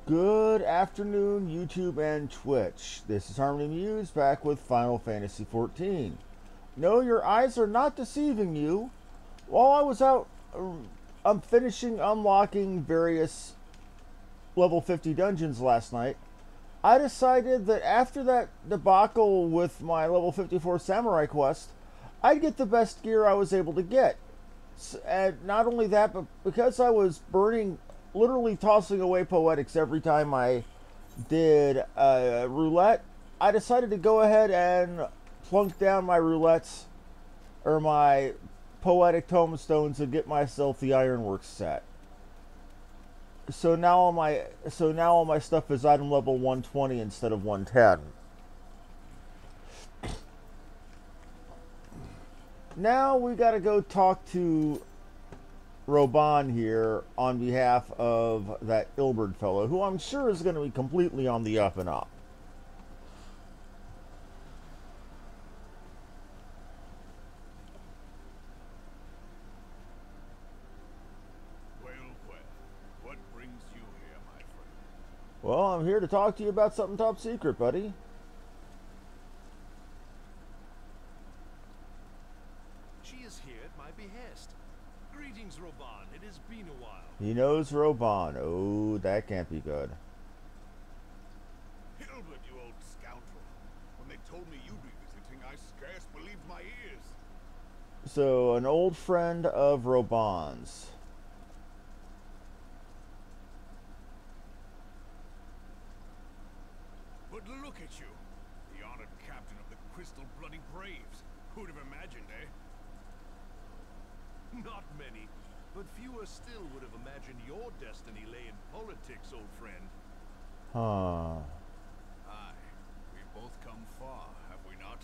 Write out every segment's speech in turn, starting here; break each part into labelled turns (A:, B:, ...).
A: Good afternoon, YouTube and Twitch. This is Harmony Muse back with Final Fantasy XIV. No, your eyes are not deceiving you. While I was out, I'm finishing unlocking various level 50 dungeons last night. I decided that after that debacle with my level 54 samurai quest, I'd get the best gear I was able to get. And not only that, but because I was literally tossing away poetics every time I did roulette, I decided to go ahead and plunk down my roulettes or my poetic tomestones and get myself the ironworks set. So now all my stuff is item level 120 instead of 110. Now we gotta go talk to Roban here on behalf of that Ilberd fellow, who I'm sure is going to be completely on the up and up.
B: Well, what brings you here, my friend?
A: Well, I'm here to talk to you about something top secret, buddy.
B: She is here at my behest. Greetings, Roban. It has been a while.
A: He knows Roban. Oh, that can't be good.
B: Ilberd, you old scoundrel. When they told me you'd be visiting, I scarce believed my ears.
A: So, an old friend of Roban's.
B: But look at you. The honored captain of the Crystal Bloody Braves. Who'd have imagined, eh? Not many. But fewer still would have imagined your destiny lay in politics, old friend.
A: Huh.
B: Aye. We've both come far, have we not?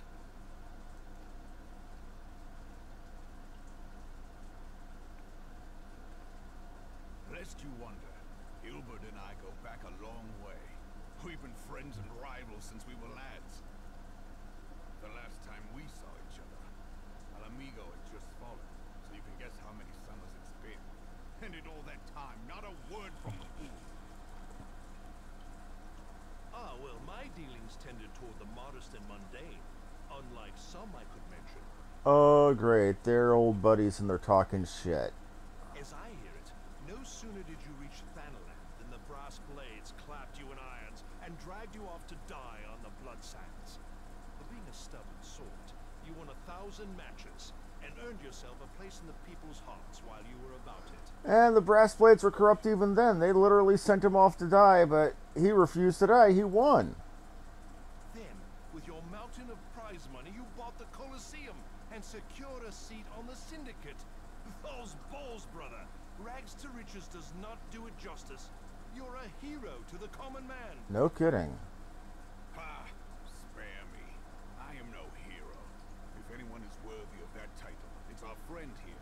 B: Lest you wonder, Ilberd and I go back a long way. We've been friends and rivals since we were lads. The last time we saw each other, Al Amigo had just fallen, so you can guess how many summers it's been. And in all that time, not a word from the fool. Ah, well, my dealings tended toward the modest and mundane, unlike some I could mention.
A: Oh, great. They're old buddies and they're talking shit.
B: As I hear it, no sooner did you reach Thanaland than the brass blades clapped you in irons and dragged you off to die on the blood sands. But being a stubborn sort, you won 1,000 matches and earned yourself a place in the people's hearts while you were about it.
A: And the brass blades were corrupt even then. They literally sent him off to die, but he refused to die. He won.
B: Then, with your mountain of prize money, you bought the Colosseum and secured a seat on the Syndicate. Those balls, brother. Rags to riches does not do it justice. You're a hero to the common man.
A: No kidding.
B: Ha! Spare me. I am no hero. If anyone is worthy of that title, it's our friend here.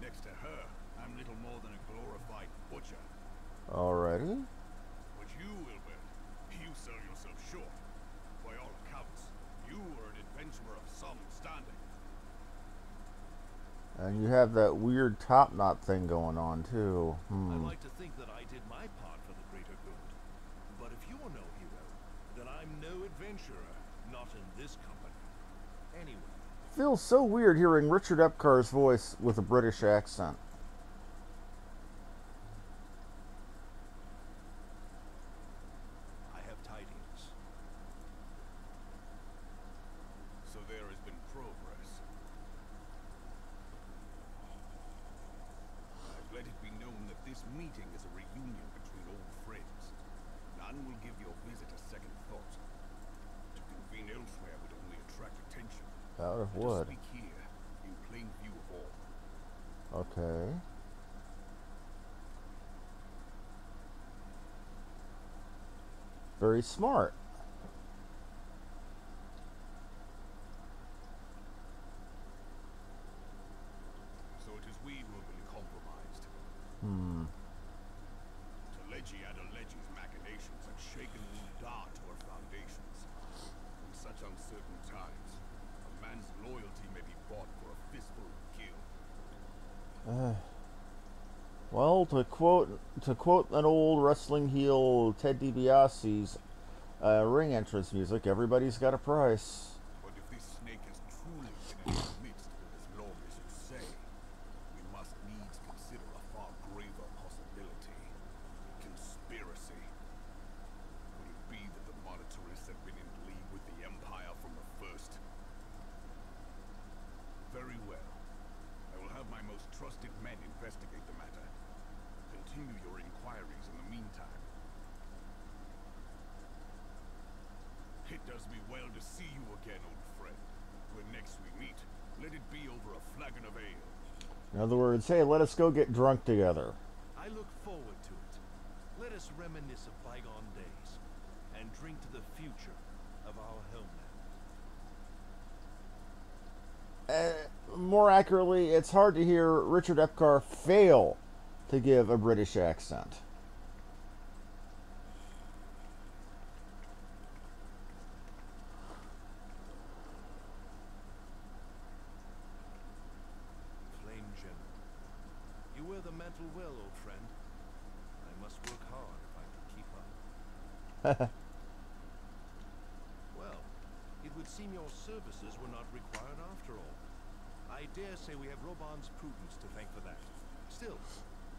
B: Next to her, I'm little more than a glorified butcher.
A: Alrighty.
B: But you, Ilberd, you sell yourself short. By all accounts, you are an adventurer of some standing.
A: And you have that weird top knot thing going on, too.
B: I like to think that I did my part for the greater good. But if you're no hero, then I'm no adventurer, not in this company. Anyway.
A: Feels so weird hearing Richard Epcar's voice with a British accent.
B: I have tidings. So there has been progress. I've let it be known that this meeting is a reunion between old friends. None will give your visit a second thought. To convene elsewhere would only attract attention.
A: Out of
B: Let us
A: wood.
B: speak here, in plain view of all.
A: Okay. Very smart.
B: So it is we who have been compromised. Teleji Adeleji's machinations have shaken Mudar to her foundations. In such uncertain times, a man's loyalty may be bought for a fistful of gil.
A: Well, to quote an old wrestling heel, Ted DiBiase's ring entrance music, everybody's got a price.
B: But if this snake has truly been in our midst, as long as you say, we must needs consider a far graver possibility. Conspiracy. Could it be that the monetarists have been in league with the Empire from the first? Very well. I will have my most trusted men investigate the matter. Continue your inquiries in the meantime. It does me well to see you again, old friend. When next we meet, let it be over a flagon of ale.
A: In other words, hey, let us go get drunk together.
C: I look forward to it. Let us reminisce of bygone days and drink to the future of our homeland.
A: More accurately, it's hard to hear Richard Epcar fail to give a British accent.
C: Flame General, you wear the mantle well, old friend. I must work hard if I can keep up. Well, it would seem your services were not required after all. I dare say we have Roban's prudence to thank for that. Still,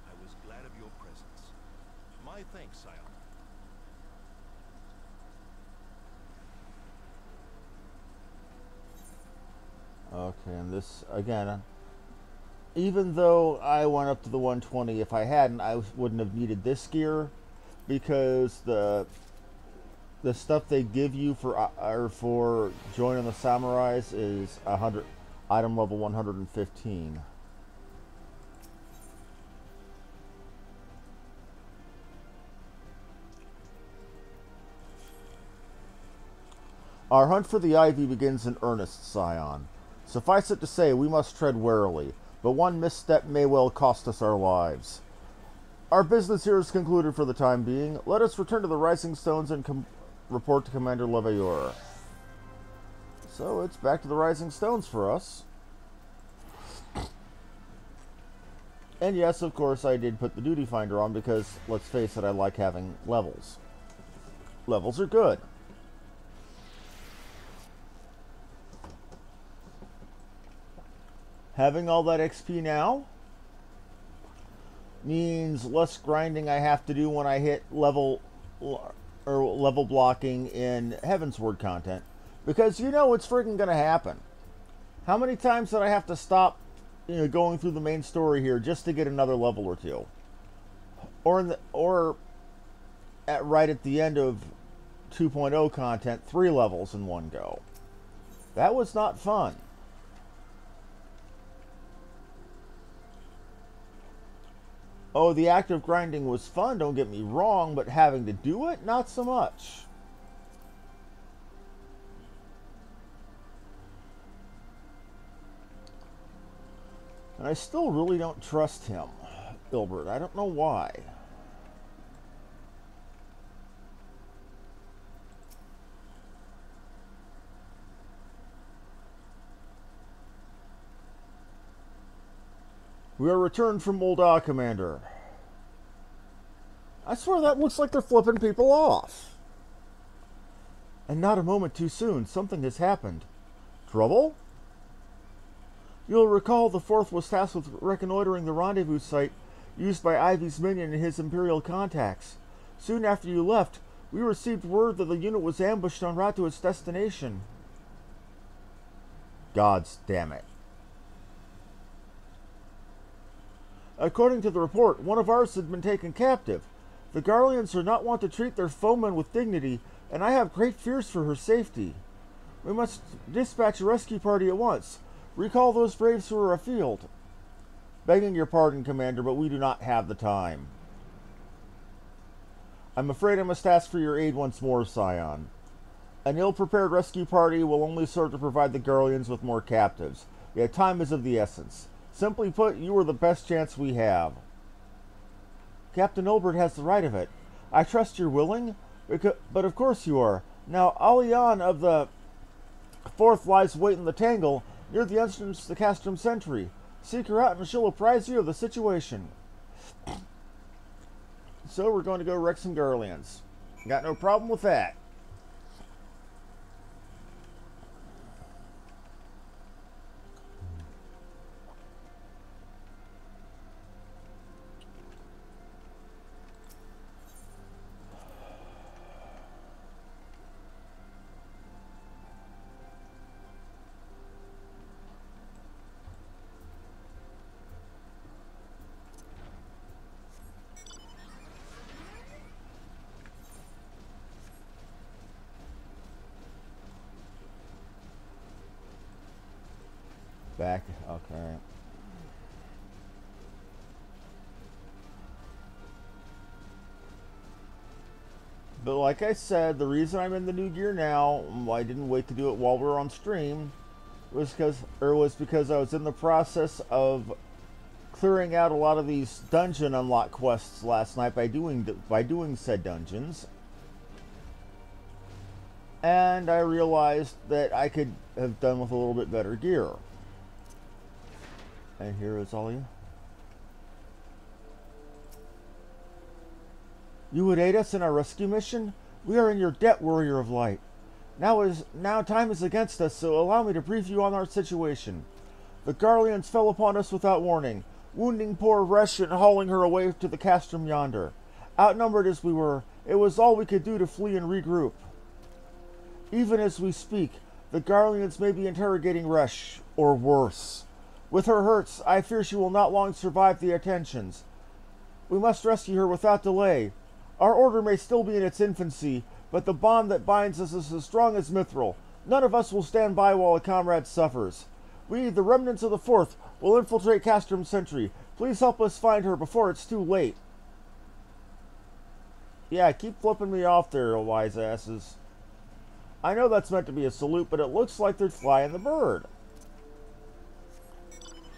C: I was glad of your presence. My thanks, Scion.
A: Okay, and this, again, even though I went up to the 120, if I hadn't, I wouldn't have needed this gear, because the stuff they give you for joining the samurais is 100, item level 115. Our hunt for the Ivy begins in earnest, Scion. Suffice it to say, we must tread warily, but one misstep may well cost us our lives. Our business here is concluded for the time being. Let us return to the Rising Stones and report to Commander Levailleur. So it's back to the Rising Stones for us. And yes, of course, I did put the Duty Finder on because, let's face it, I like having levels. Levels are good. Having all that XP now means less grinding I have to do when I hit level blocking in Heavensward content, because you know it's freaking gonna happen. How many times did I have to stop, going through the main story here just to get another level or two, or right at the end of 2.0 content, 3 levels in one go. That was not fun. Oh, the act of grinding was fun, don't get me wrong, but having to do it, not so much. And I still really don't trust him, Ilberd. I don't know why. We are returned from Moldau, Commander. I swear that looks like they're flipping people off. And not a moment too soon, something has happened. Trouble? You'll recall the 4th was tasked with reconnoitering the rendezvous site used by Ivy's minion and his Imperial contacts. Soon after you left, we received word that the unit was ambushed en route to its destination. Gods damn it. According to the report, one of ours had been taken captive. The Garleans are not wont to treat their foemen with dignity, and I have great fears for her safety. We must dispatch a rescue party at once. Recall those braves who are afield. Begging your pardon, Commander, but we do not have the time. I'm afraid I must ask for your aid once more, Scion. An ill-prepared rescue party will only serve to provide the Garleans with more captives. Yet time is of the essence. Simply put, you are the best chance we have. Captain Ilberd has the right of it. I trust you're willing, but of course you are. Now, Alian of the 4th lies wait in the tangle near the entrance to the Castrum Sentry. Seek her out and she'll apprise you of the situation. So we're going to go wreck some Garleans. Got no problem with that. Back, okay. But like I said, the reason I'm in the new gear now, I didn't wait to do it while we were on stream, was because I was in the process of clearing out a lot of these dungeon unlock quests last night by doing said dungeons. And I realized that I could have done with a little bit better gear. And here is all you. You would aid us in our rescue mission? We are in your debt, Warrior of Light. Now time is against us, so allow me to brief you on our situation. The Garleans fell upon us without warning, wounding poor Resh and hauling her away to the castrum yonder. Outnumbered as we were, it was all we could do to flee and regroup. Even as we speak, the Garleans may be interrogating Resh, or worse. With her hurts, I fear she will not long survive the attentions. We must rescue her without delay. Our order may still be in its infancy, but the bond that binds us is as strong as mithril. None of us will stand by while a comrade suffers. We, the remnants of the Fourth, will infiltrate Castrum Sentry. Please help us find her before it's too late. Yeah, keep flipping me off there, wise asses. I know that's meant to be a salute, but it looks like they're flying the bird.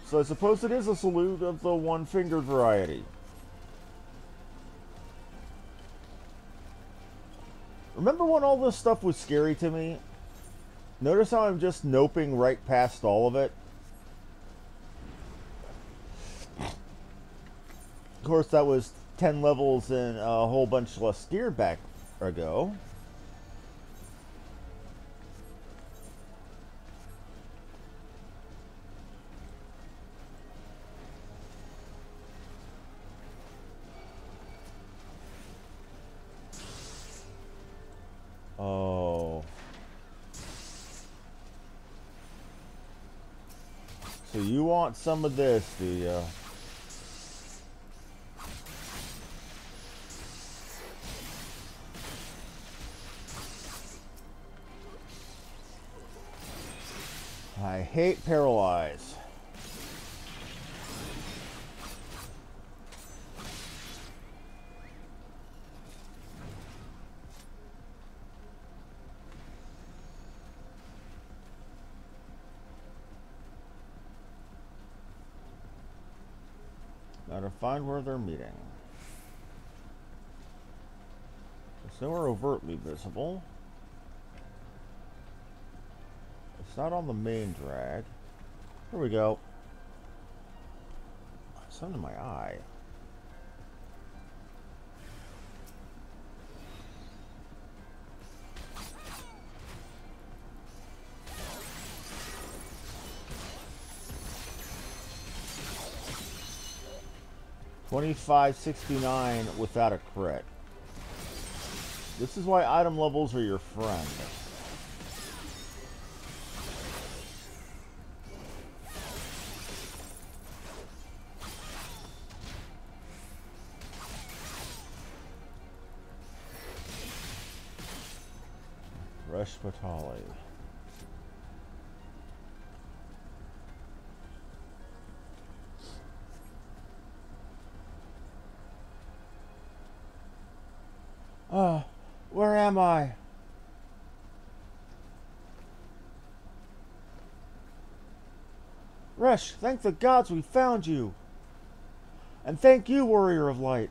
A: So I suppose it is a salute of the one-fingered variety. Remember when all this stuff was scary to me? Notice how I'm just noping right past all of it? Of course, that was 10 levels and a whole bunch less gear back ago. Oh. So you want some of this, do ya? I hate paralyze. Now to find where they're meeting. It's nowhere overtly visible. It's not on the main drag. Here we go. It's under my eye. $25.69 without a crit. This is why item levels are your friend. Resh Patali. Where am I? Resh, thank the gods we found you. And thank you, Warrior of Light.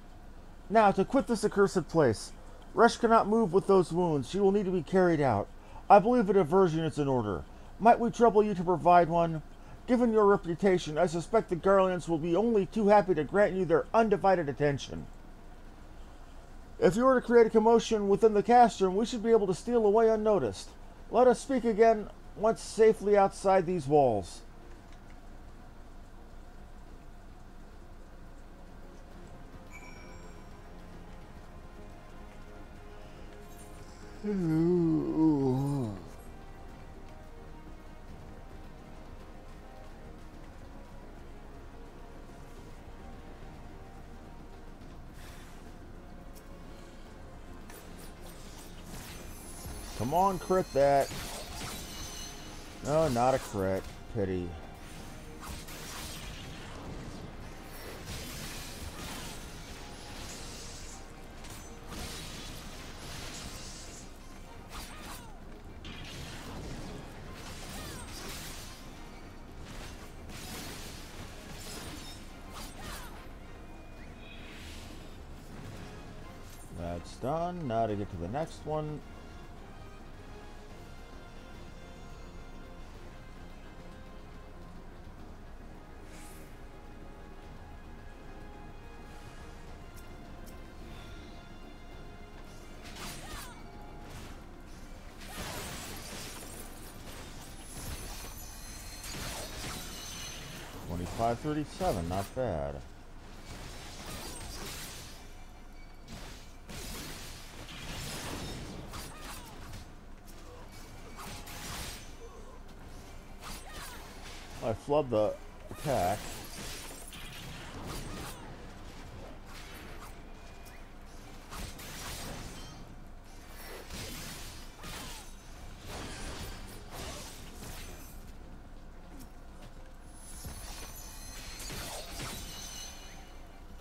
A: Now, to quit this accursed place. Resh cannot move with those wounds. She will need to be carried out. I believe a diversion is in order. Might we trouble you to provide one? Given your reputation, I suspect the Garlands will be only too happy to grant you their undivided attention. If you were to create a commotion within the castrum, we should be able to steal away unnoticed. Let us speak again once safely outside these walls. Come on, crit that. No, not a crit. Pity. That's done. Now to get to the next one. $25.37, not bad. I flubbed the attack.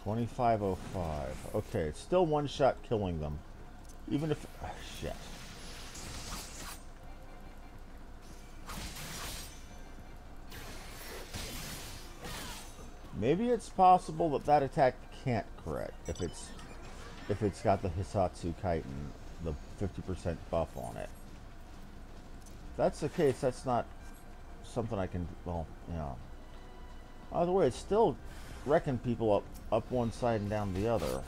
A: $25.05. Okay, it's still one shot killing them. Even if... shit. Maybe it's possible that that attack can't crit if it's got the Hisatsu Chitin, the 50% buff on it. If that's the case, that's not something I can... well, yeah. Either way, it's still wrecking people up one side and down the other.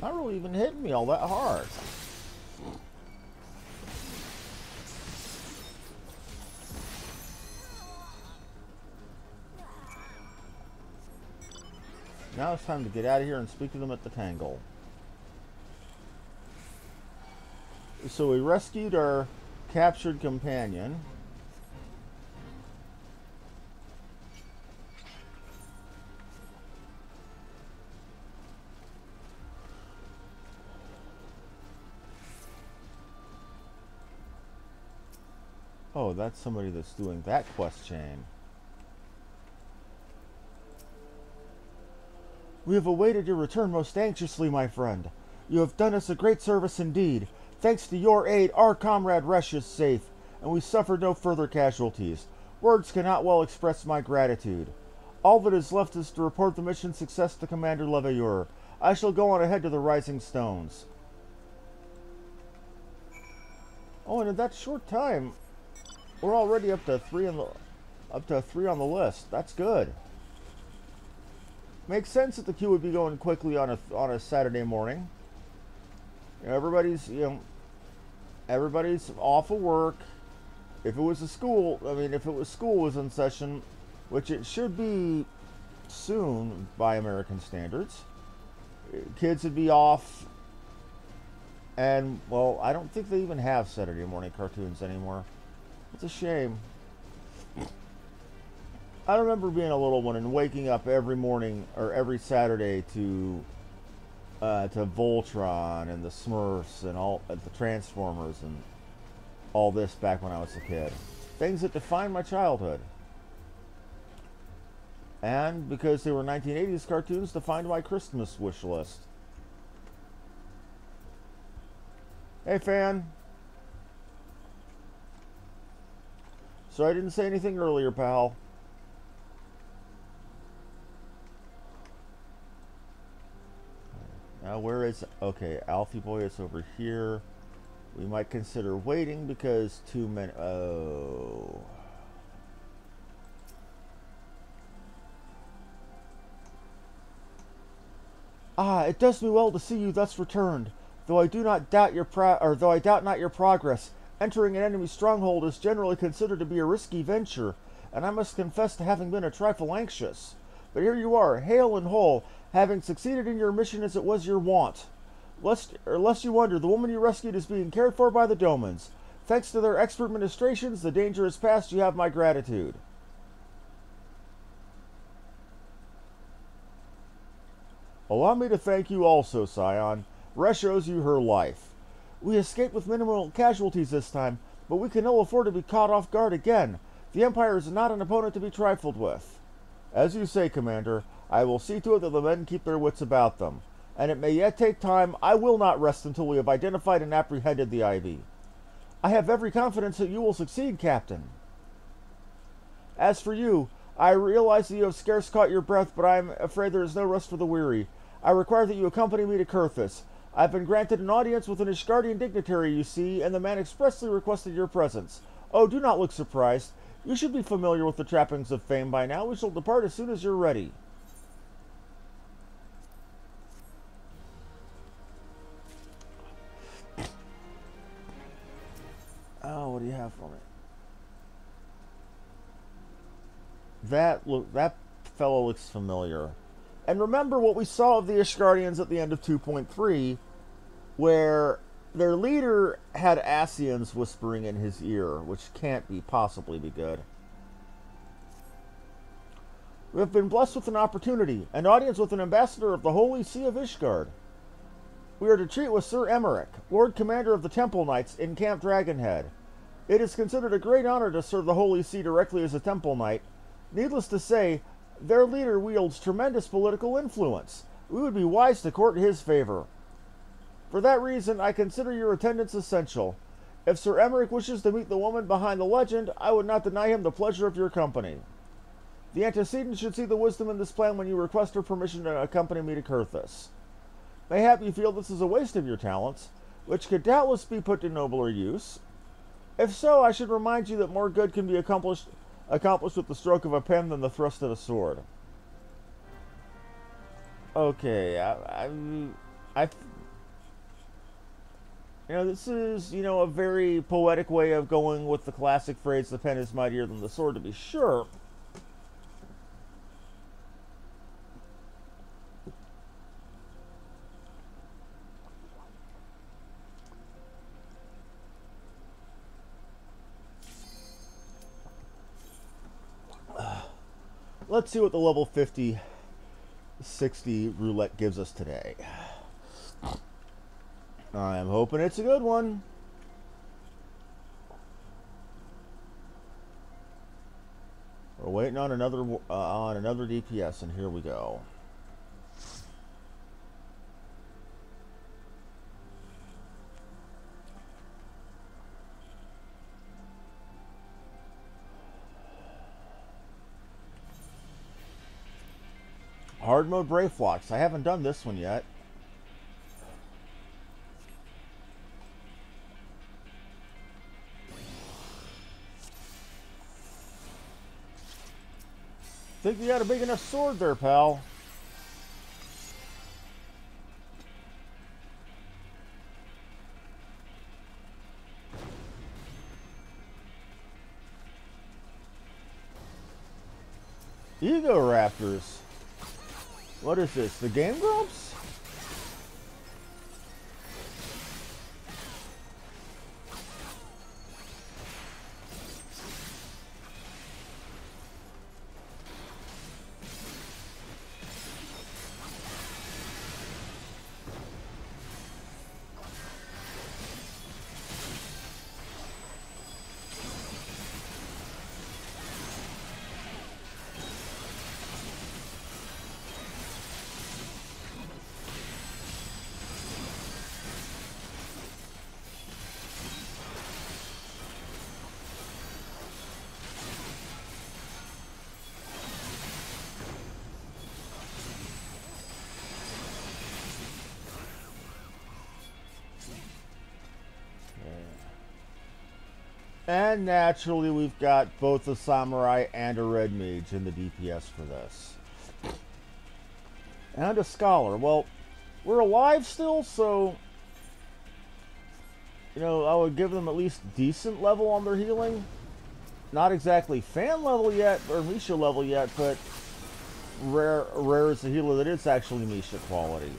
A: Not really even hitting me all that hard. Now it's time to get out of here and speak to them at the Tangle. So we rescued our captured companion. Oh, that's somebody that's doing that quest chain. We have awaited your return most anxiously, my friend. You have done us a great service indeed. Thanks to your aid, our comrade Resh is safe, and we suffered no further casualties. Words cannot well express my gratitude. All that is left is to report the mission success to Commander Leveilleur. I shall go on ahead to the Rising Stones. Oh, and in that short time, we're already up to three on the list. That's good. Makes sense that the queue would be going quickly on a Saturday morning. You know, everybody's off of work. If it was a school, if it was school was in session, which it should be soon by American standards, kids would be off. And well, I don't think they even have Saturday morning cartoons anymore. It's a shame. I remember being a little one and waking up every morning or every Saturday to Voltron and the Smurfs and all the Transformers and all this back when I was a kid. Things that defined my childhood. And because they were 1980s cartoons, defined my Christmas wish list. Hey, fan. So I didn't say anything earlier, pal. Now, where is... Okay, Alfie Boy is over here. We might consider waiting because too many... Oh... Ah, it does me well to see you thus returned. Though I do not doubt your though I doubt not your progress, entering an enemy stronghold is generally considered to be a risky venture, and I must confess to having been a trifle anxious. But here you are, hale and whole, having succeeded in your mission as it was your wont. Lest you wonder, the woman you rescued is being cared for by the Domans. Thanks to their expert ministrations, the danger is past. You have my gratitude. Allow me to thank you also, Scion. Resh owes you her life. We escaped with minimal casualties this time, but we can ill afford to be caught off guard again. The Empire is not an opponent to be trifled with. As you say, Commander, I will see to it that the men keep their wits about them. And it may yet take time. I will not rest until we have identified and apprehended the Ivy. I have every confidence that you will succeed, Captain. As for you, I realize that you have scarce caught your breath, but I am afraid there is no rest for the weary. I require that you accompany me to Kurthus. I have been granted an audience with an Ishgardian dignitary, you see, and the man expressly requested your presence. Oh, do not look surprised. You should be familiar with the trappings of fame by now. We shall depart as soon as you're ready. Oh, what do you have for me? That fellow looks familiar. And remember what we saw of the Ishgardians at the end of 2.3, where their leader had Ascians whispering in his ear, which can't possibly be good. We have been blessed with an opportunity, an audience with an ambassador of the Holy See of Ishgard. We are to treat with Sir Emmerich, Lord Commander of the Temple Knights in Camp Dragonhead. It is considered a great honor to serve the Holy See directly as a Temple Knight. Needless to say, their leader wields tremendous political influence. We would be wise to court his favor. For that reason, I consider your attendance essential. If Sir Emmerich wishes to meet the woman behind the legend, I would not deny him the pleasure of your company. The antecedent should see the wisdom in this plan when you request her permission to accompany me to Kurthus. Mayhap you feel this is a waste of your talents, which could doubtless be put to nobler use. If so, I should remind you that more good can be accomplished with the stroke of a pen than the thrust of a sword. Okay, this is, a very poetic way of going with the classic phrase, the pen is mightier than the sword, to be sure. Let's see what the level 50, 60 roulette gives us today. I'm hoping it's a good one. We're waiting on another DPS, and here we go. Hard mode Brayflocks. I haven't done this one yet. Think you got a big enough sword there, pal. Ego Raptors. What is this? The Game Grumps? And naturally, we've got both a samurai and a red mage in the DPS for this. And a scholar. Well, we're alive still, so you know, I would give them at least decent level on their healing. Not exactly fan level yet, or Misha level yet, but rare is a healer that is actually Misha quality.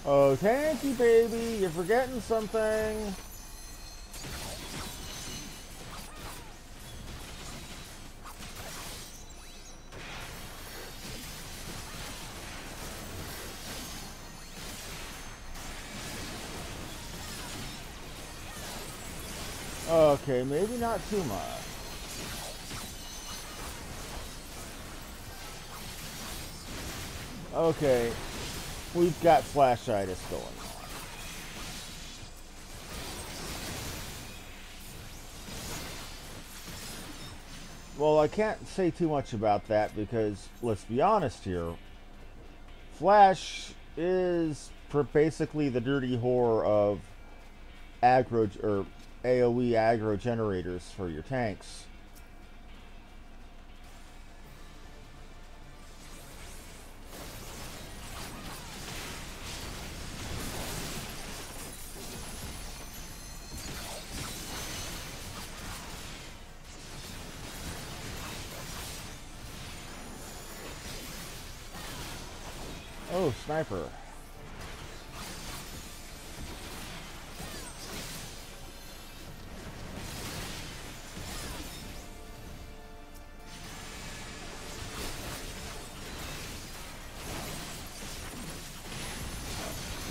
A: Oh, tanky baby, you're forgetting something. Okay, maybe not too much. Okay, we've got flashitis going on. Well, I can't say too much about that because, let's be honest here, Flash is basically the dirty whore of aggro or AoE aggro generators for your tanks. Oh, sniper.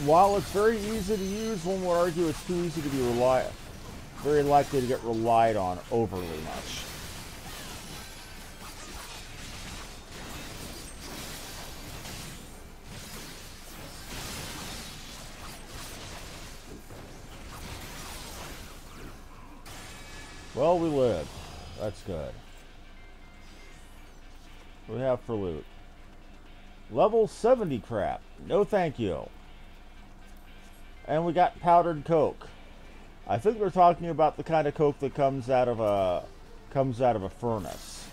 A: While it's very easy to use, one would argue it's too easy to be very likely to get relied on overly much. Well, we live. That's good. What do we have for loot? Level 70 crap. No thank you. And we got powdered coke. I think they're talking about the kind of coke that comes out of a furnace,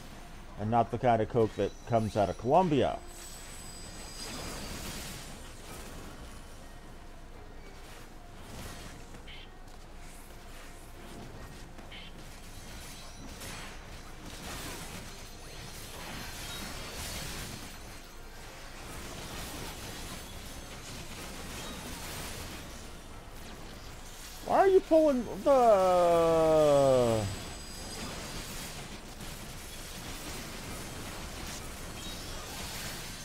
A: and not the kind of coke that comes out of Colombia. Why are you pulling the...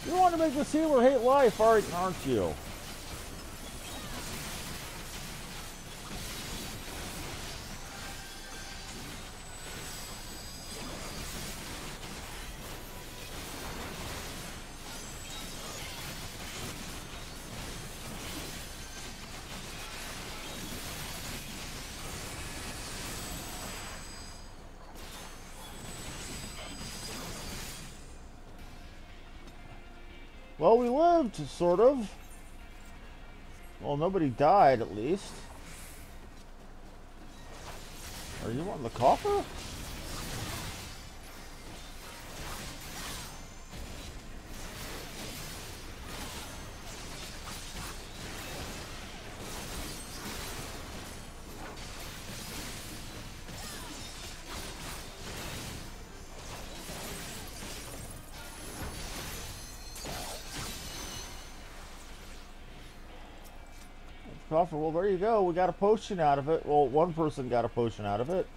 A: You want to make the sealer hate life, aren't you? Well, we lived, sort of. Well, nobody died, at least. Are you on the coffer? Puffer. Well, there you go. We got a potion out of it. Well, one person got a potion out of it.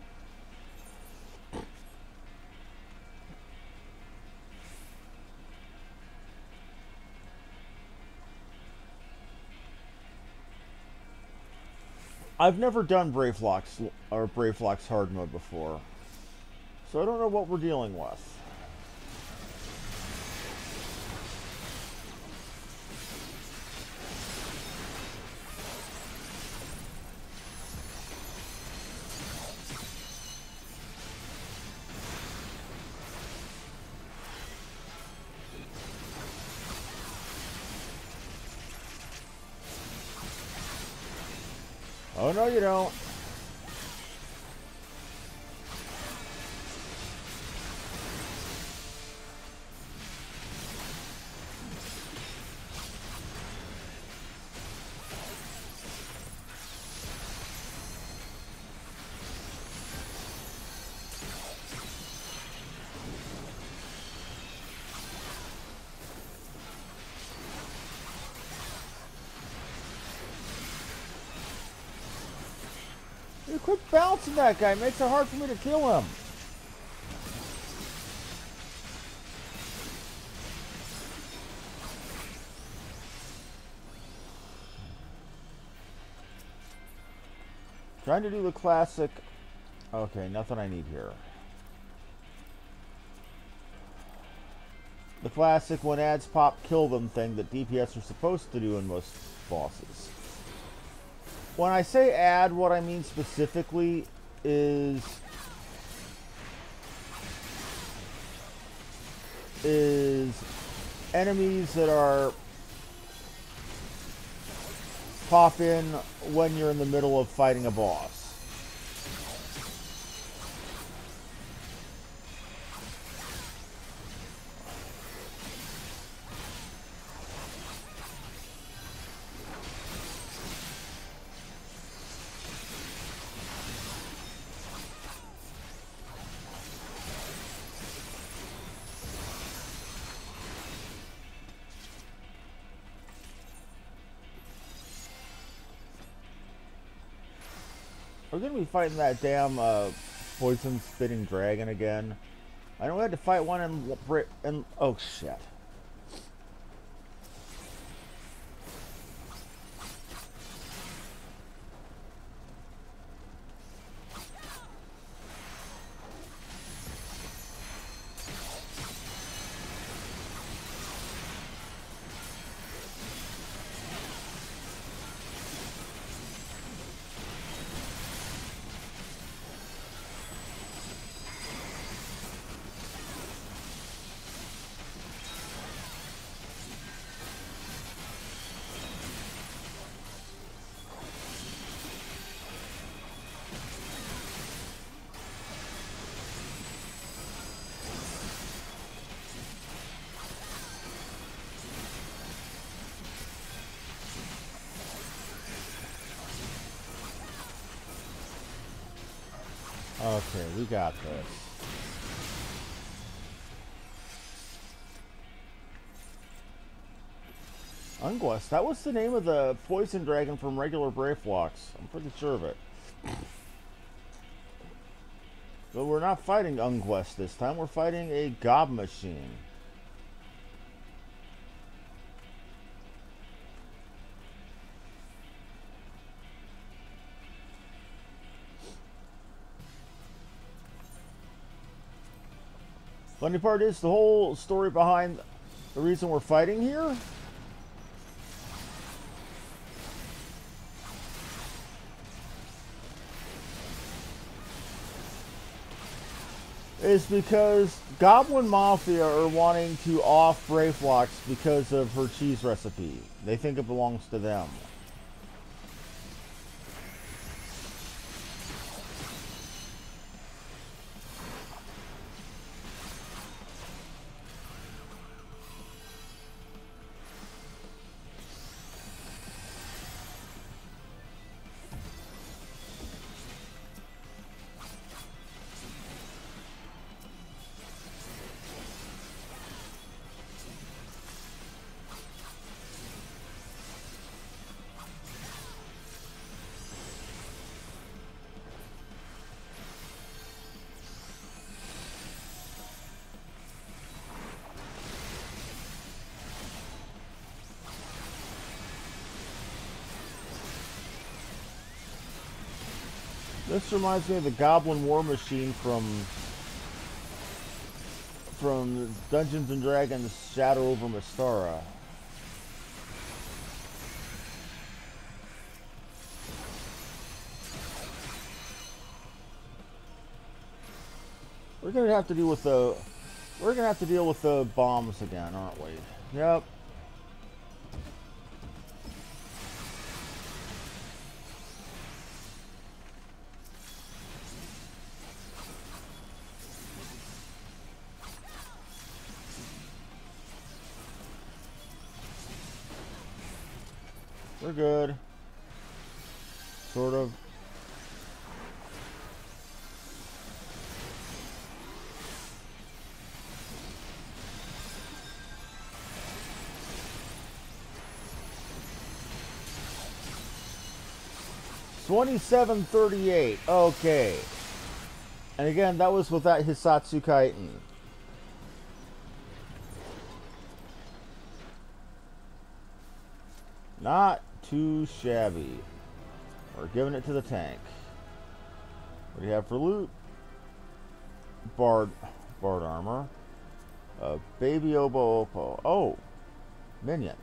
A: I've never done Brave hard mode before, so I don't know what we're dealing with. Oh, no, you don't. You quit bouncing that guy. It makes it hard for me to kill him. Trying to do the classic. Okay, nothing I need here. The classic when ads pop, kill them thing that DPS are supposed to do in most bosses. When I say add, what I mean specifically is enemies that are pop in when you're in the middle of fighting a boss. We're gonna be fighting that damn poison spitting dragon again. I know we had to fight one in oh shit. Okay, we got this. Unguest, that was the name of the poison dragon from regular Brayflox. I'm pretty sure of it. But we're not fighting Unguest this time, we're fighting a gob machine. Funny part is the whole story behind the reason we're fighting here is because Goblin Mafia are wanting to off Brayflox because of her cheese recipe. They think it belongs to them. This reminds me of the Goblin War Machine from Dungeons and Dragons Shadow over Mystara. We're gonna have to deal with the bombs again, aren't we? Yep. We're good. Sort of. $27.38. Okay. And again, that was with that Hisatsu Kaiten. Not too shabby. We're giving it to the tank. What do you have for loot? Bard armor. Baby Obo Oppo. Oh, minion.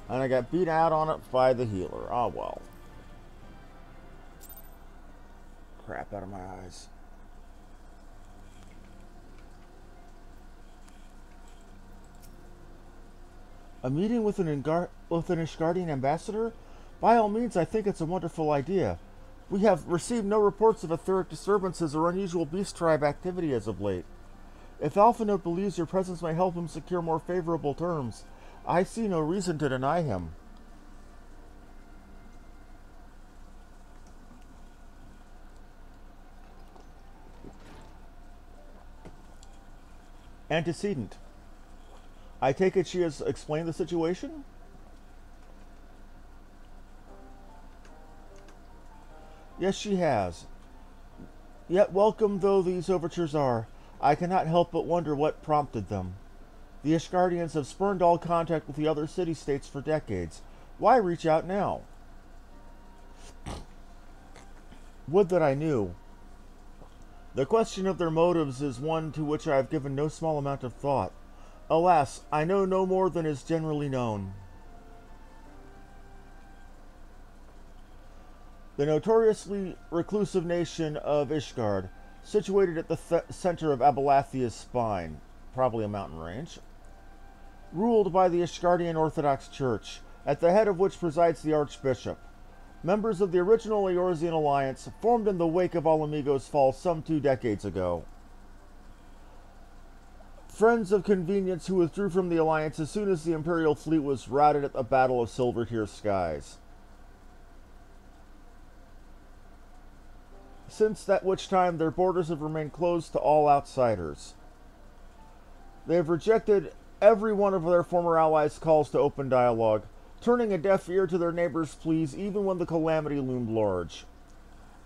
A: And I got beat out on it by the healer. Oh well. Crap out of my eyes. A meeting with an Ishgardian ambassador? By all means, I think it's a wonderful idea. We have received no reports of etheric disturbances or unusual beast tribe activity as of late. If Alphinote believes your presence may help him secure more favorable terms, I see no reason to deny him. Antecedent. I take it she has explained the situation? Yes, she has. Yet welcome though these overtures are, I cannot help but wonder what prompted them. The Ishgardians have spurned all contact with the other city-states for decades. Why reach out now? Would that I knew. The question of their motives is one to which I have given no small amount of thought. Alas, I know no more than is generally known. The notoriously reclusive nation of Ishgard, situated at the center of Abelathia's spine, probably a mountain range, ruled by the Ishgardian Orthodox Church, at the head of which presides the Archbishop. Members of the original Eorzean alliance, formed in the wake of Alamigo's fall some 2 decades ago. Friends of convenience who withdrew from the alliance as soon as the Imperial fleet was routed at the Battle of Silvertear Skies. Since that which time, their borders have remained closed to all outsiders. They have rejected every one of their former allies' calls to open dialogue, turning a deaf ear to their neighbors' pleas even when the calamity loomed large.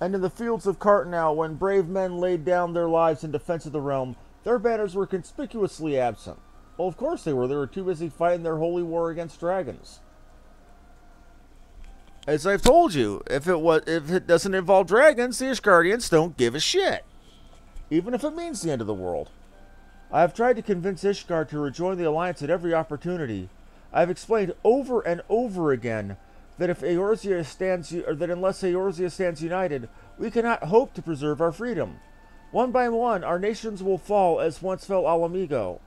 A: And in the fields of Cartnau, when brave men laid down their lives in defense of the realm, their banners were conspicuously absent. Well, of course they were. They were too busy fighting their holy war against dragons. As I've told you, if it doesn't involve dragons, the Ishgardians don't give a shit. Even if it means the end of the world. I have tried to convince Ishgard to rejoin the alliance at every opportunity. I have explained over and over again that if Eorzea stands, or that unless Eorzea stands united, we cannot hope to preserve our freedom. One by one, our nations will fall as once fell Alamigo.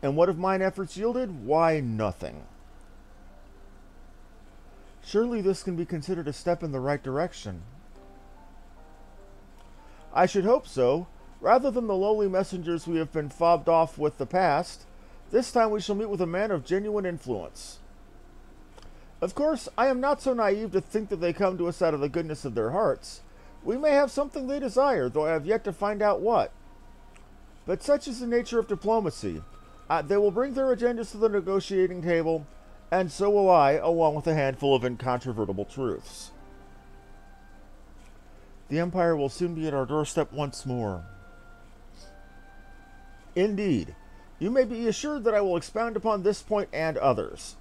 A: And what have mine efforts yielded? Why, nothing. Surely this can be considered a step in the right direction. I should hope so. Rather than the lowly messengers we have been fobbed off with the past, this time we shall meet with a man of genuine influence. Of course, I am not so naive to think that they come to us out of the goodness of their hearts. We may have something they desire, though I have yet to find out what. But such is the nature of diplomacy. They will bring their agendas to the negotiating table, and so will I, along with a handful of incontrovertible truths. The Empire will soon be at our doorstep once more. Indeed. You may be assured that I will expound upon this point and others.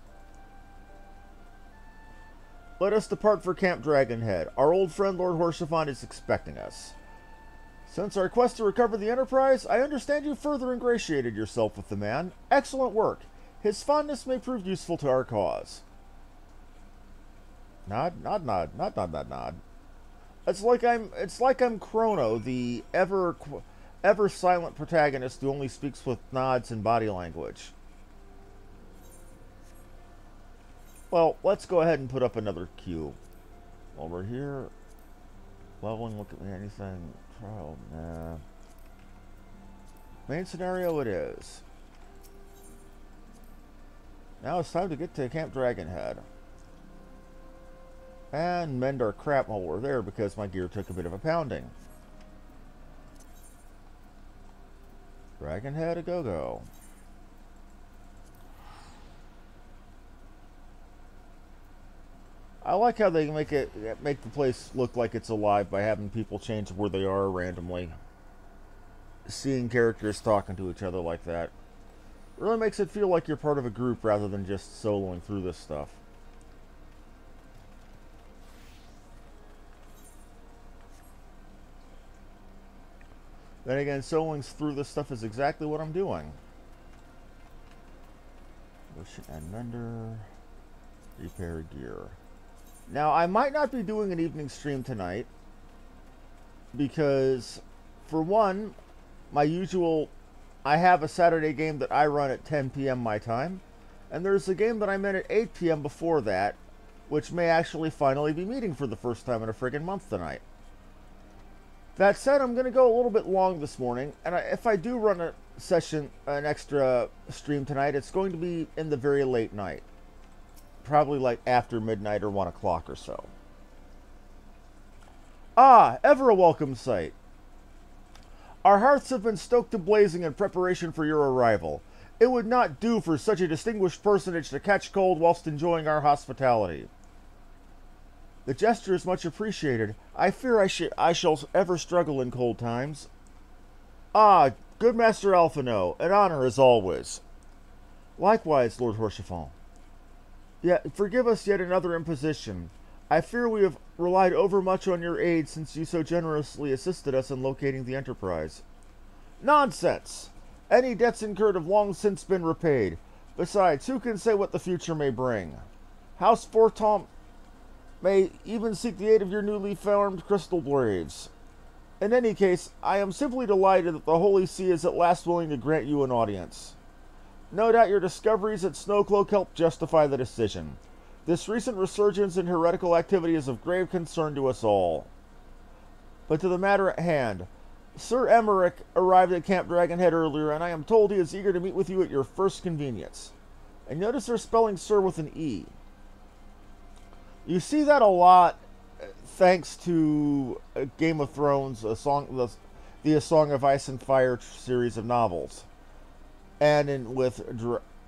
A: Let us depart for Camp Dragonhead. Our old friend Lord Horshaphon is expecting us. Since our quest to recover the Enterprise, I understand you further ingratiated yourself with the man. Excellent work. His fondness may prove useful to our cause. Nod, nod, nod, nod, nod, nod, nod. It's like I'm Chrono, the ever silent protagonist who only speaks with nods and body language. Well, let's go ahead and put up another cube. While we're here, leveling, look at me, anything, trial, nah. Main scenario it is. Now it's time to get to Camp Dragonhead. And mend our crap while we're there because my gear took a bit of a pounding. Dragonhead a go-go. I like how they make the place look like it's alive by having people change where they are randomly. Seeing characters talking to each other like that really makes it feel like you're part of a group rather than just soloing through this stuff. Then again, soloing through this stuff is exactly what I'm doing. Motion and render. Repair gear. Now, I might not be doing an evening stream tonight because, for one, I have a Saturday game that I run at 10 p.m. my time, and there's a game that I'm in at 8 p.m. before that, which may actually finally be meeting for the first time in a friggin' month tonight. That said, I'm going to go a little bit long this morning, and if I do run a session, an extra stream tonight, it's going to be in the very late night. Probably like after midnight or 1 o'clock or so. Ah, ever a welcome sight. Our hearths have been stoked to blazing in preparation for your arrival. It would not do for such a distinguished personage to catch cold whilst enjoying our hospitality. The gesture is much appreciated. I fear I shall ever struggle in cold times. Ah, good Master Alphino, an honor as always. Likewise, Lord Horshaphon. Yet, forgive us yet another imposition. I fear we have relied overmuch on your aid since you so generously assisted us in locating the Enterprise. Nonsense! Any debts incurred have long since been repaid. Besides, who can say what the future may bring? House Fortom may even seek the aid of your newly formed crystal braves. In any case, I am simply delighted that the Holy See is at last willing to grant you an audience. No doubt your discoveries at Snowcloak helped justify the decision. This recent resurgence in heretical activity is of grave concern to us all. But to the matter at hand. Sir Emmerich arrived at Camp Dragonhead earlier, and I am told he is eager to meet with you at your first convenience. And notice they're spelling Sir with an E. You see that a lot thanks to Game of Thrones, the A Song of Ice and Fire series of novels. And with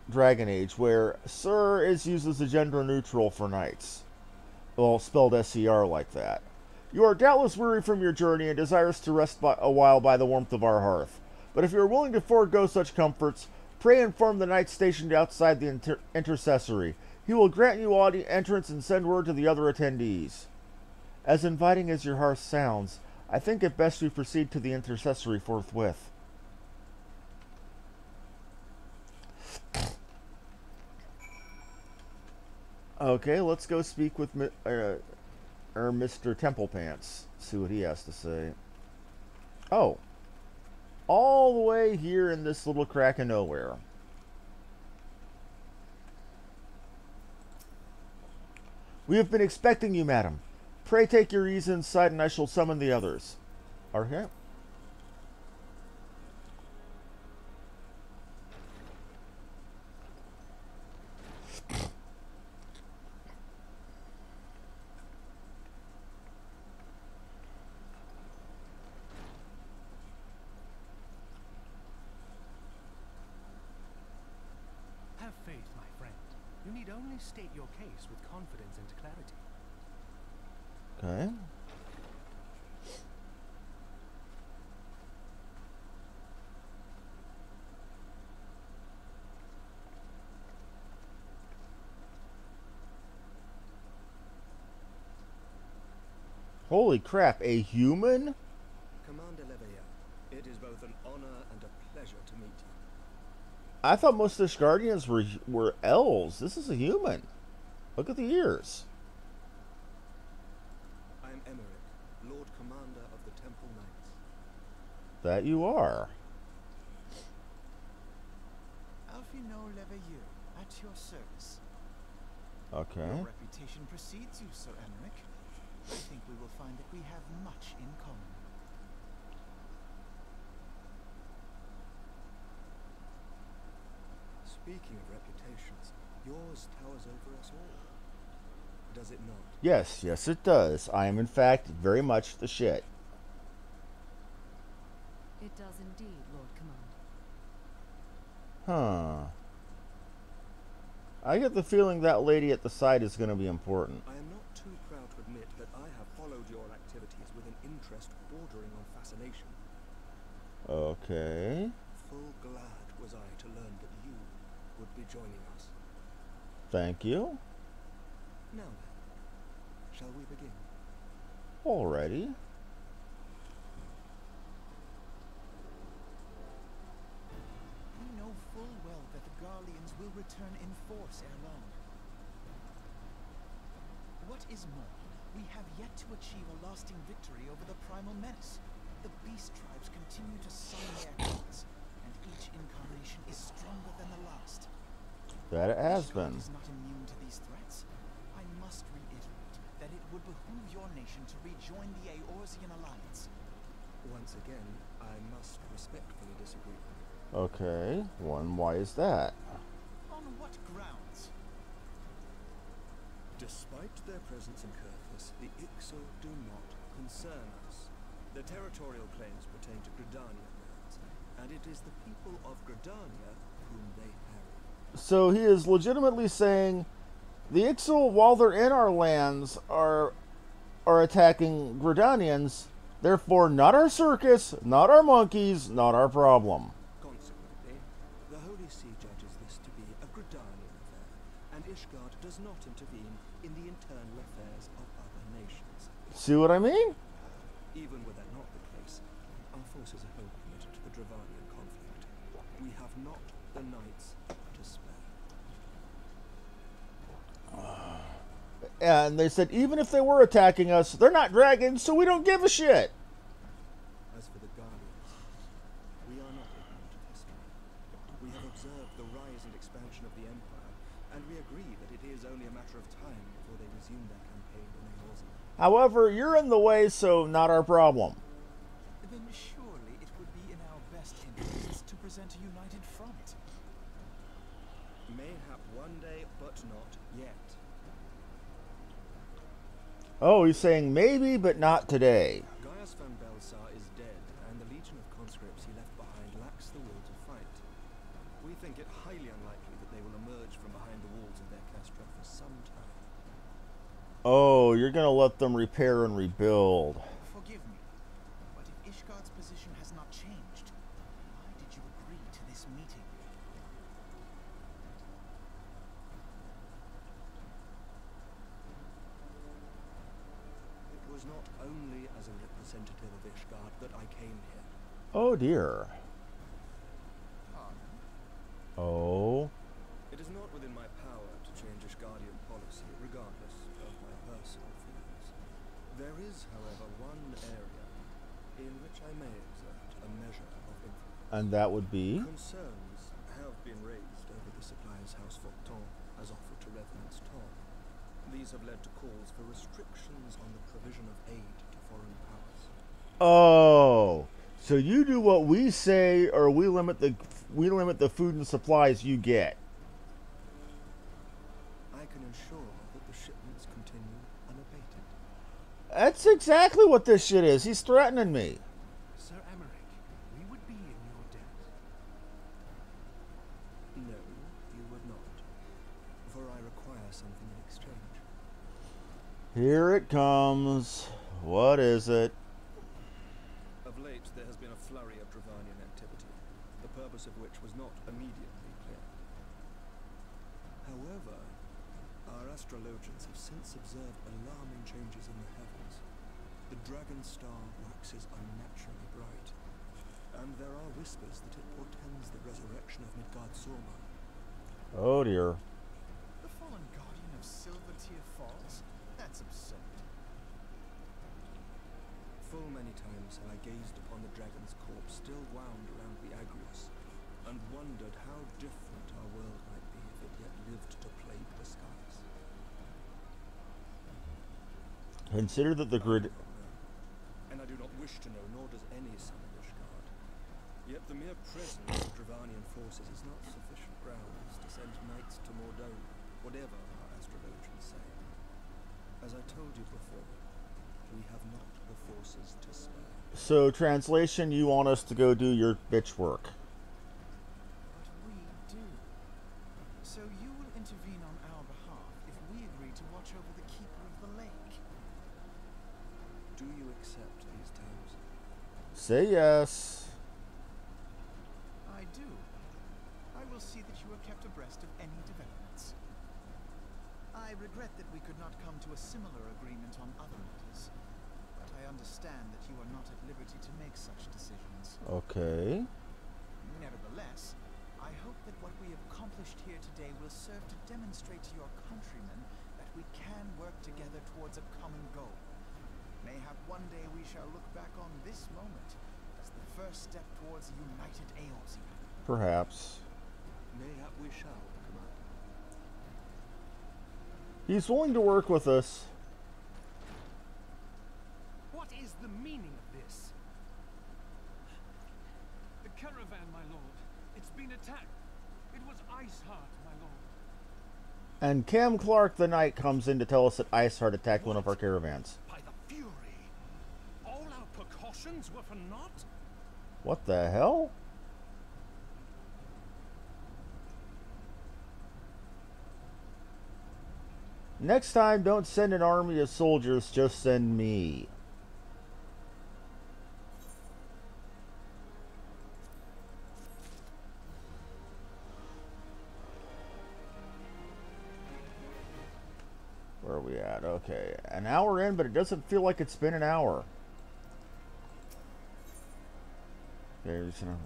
A: Dragon Age, where Sir is used as a gender neutral for knights. Well, spelled S-E-R like that. You are doubtless weary from your journey and desirous to rest a while by the warmth of our hearth. But if you are willing to forego such comforts, pray inform the knight stationed outside the intercessory. He will grant you entrance and send word to the other attendees. As inviting as your hearth sounds, I think it best we proceed to the intercessory forthwith. Okay, let's go speak with Mr. Templepants. See what he has to say. Oh. All the way here in this little crack of nowhere. We have been expecting you, madam. Pray take your ease inside and I shall summon the others. Okay.
C: Have faith, my friend. You need only state your case with confidence and clarity.
A: Okay. Holy crap, a human?
C: Commander Leveilleur, it is both an honor and a pleasure to meet you.
A: I thought most of the Guardians were elves. This is a human. Look at the ears.
C: I am Emmerich, Lord Commander of the Temple Knights.
A: That you are.
D: Alphino Leveilleur, at your service.
A: Okay.
D: Your reputation precedes you, Sir Emmerich. I think we will find that we have much in common.
C: Speaking of reputations, yours towers over us all. Does it not?
A: Yes, yes it does. I am in fact very much the shit.
E: It does indeed, Lord Commander.
A: Huh. I get the feeling that lady at the side is going to be important.
C: I am not too proud to admit that I have followed your activities with an interest bordering on fascination.
A: Okay.
C: Full glad was I to learn that you would be joining us.
A: Thank you.
C: Now then, shall we begin?
A: Alrighty.
D: We know full well that the Garleans will return in force ere long. What is more, we have yet to achieve a lasting victory over the primal menace. The beast tribes continue to summon their gods, and each incarnation is stronger than the last.
A: That it has
D: Ishgard
A: been.
D: is not immune to these threats. I must reiterate that it would behoove your nation to rejoin the Eorzean alliance.
C: Once again, I must respectfully disagree.
A: Okay. Why is that?
D: On what grounds?
C: Despite their presence in Kurthus, the Ixo do not concern us. Their territorial claims pertain to Gridania lands, and it is the people of Gridania whom they harry.
A: So he is legitimately saying the Ixal, while they're in our lands, are attacking Gridanians. Therefore, not our circus, not our monkeys, not our problem.
C: Consequently, the Holy See judges this to be a Gridanian affair, and Ishgard does not intervene in the internal affairs of other nations.
A: See what I mean?
C: Even were that not the case, our forces are wholly committed to the Dravanian conflict. We have not the knights to spare.
A: And they said even if they were attacking us, they're not dragons, so we don't give a shit.
C: As for the Guardians, we are not ignorant of history. We have observed the rise and expansion of the Empire, and we agree that it is only a matter of time before they resume their campaign in Eorzea.
A: However, you're in the way, so not our problem.
D: Then surely it would be in our best interests to present a united front.
C: Mayhap one day, but not yet.
A: Oh, he's saying maybe, but not today.
C: Gaius van Belsar is dead, and the legion of conscripts he left behind lacks the will to fight. We think it highly unlikely that they will emerge from behind the walls of their castra for some time.
A: Oh, you're going to let them repair and rebuild.
D: Forgive me, but if Ishgard's position has not changed, why did you agree to this meeting?
C: It was not only as a representative of Ishgard that I came here.
A: Oh, dear.
D: Pardon?
A: Oh.
C: It is not within my power to change Ishgardian policy, regardless of my personal feelings. There is, however, one area in which I may exert a measure of influence.
A: And that would be?
C: Concerns have been raised over the supplier's house Forton as offered to Revenant's Tom. These have led to calls for restrictions on the provision of aid to foreign powers.
A: Oh. So you do what we say, or we limit the food and supplies you get.
C: I can ensure that the shipments continue unabated.
A: That's exactly what this shit is. He's threatening me.
C: Sir Emmerich, we would be in your debt. No, you would not. For I require something in exchange.
A: Here it comes. What is it?
C: Of late, there has been a flurry of Dravanian activity, the purpose of which was not immediately clear. However, our astrologians have since observed alarming changes in the heavens.
F: The dragon star waxes unnaturally bright, and there are whispers that it portends the resurrection of Midgard Sorma.
A: Oh dear.
D: The fallen guardian of Silvertear Falls? That's absurd.
F: Full many times have I gazed upon the dragon's corpse still wound around the Agrius, and wondered how different our world might be if it yet lived to plague the skies.
A: Consider that the grid.
F: And I do not wish to know, nor does any son of Ishgard. Yet the mere presence of Dravanian forces is not sufficient grounds to send knights to Mordor, whatever our astrologians say. As I told you before, we have not the forces to spare.
A: So, translation, you want us to go do your bitch work.
D: But we do. So you will intervene on our behalf if we agree to watch over the Keeper of the Lake.
F: Do you accept these terms?
A: Say yes.
D: I do. I will see that you are kept abreast of any developments. I regret that we could not come to a similar agreement on other matters, but I understand that you are not at liberty to make such decisions.
A: Okay.
D: Nevertheless, I hope that what we have accomplished here today will serve to demonstrate to your countrymen that we can work together towards a common goal. Mayhap one day we shall look back on this moment as the first step towards a united Eorzea.
A: Perhaps.
F: Mayhap we shall, Commander.
A: He's willing to work with us.
G: What is the meaning of this? The caravan, my lord. It's been attacked. It was Iceheart, my lord.
A: And Cam Clark the Knight comes in to tell us that Iceheart attacked one of our caravans.
C: By the Fury! All our precautions were for naught?
A: What the hell? Next time, don't send an army of soldiers, just send me. Where are we at? Okay, an hour in, but it doesn't feel like it's been an hour. There's no...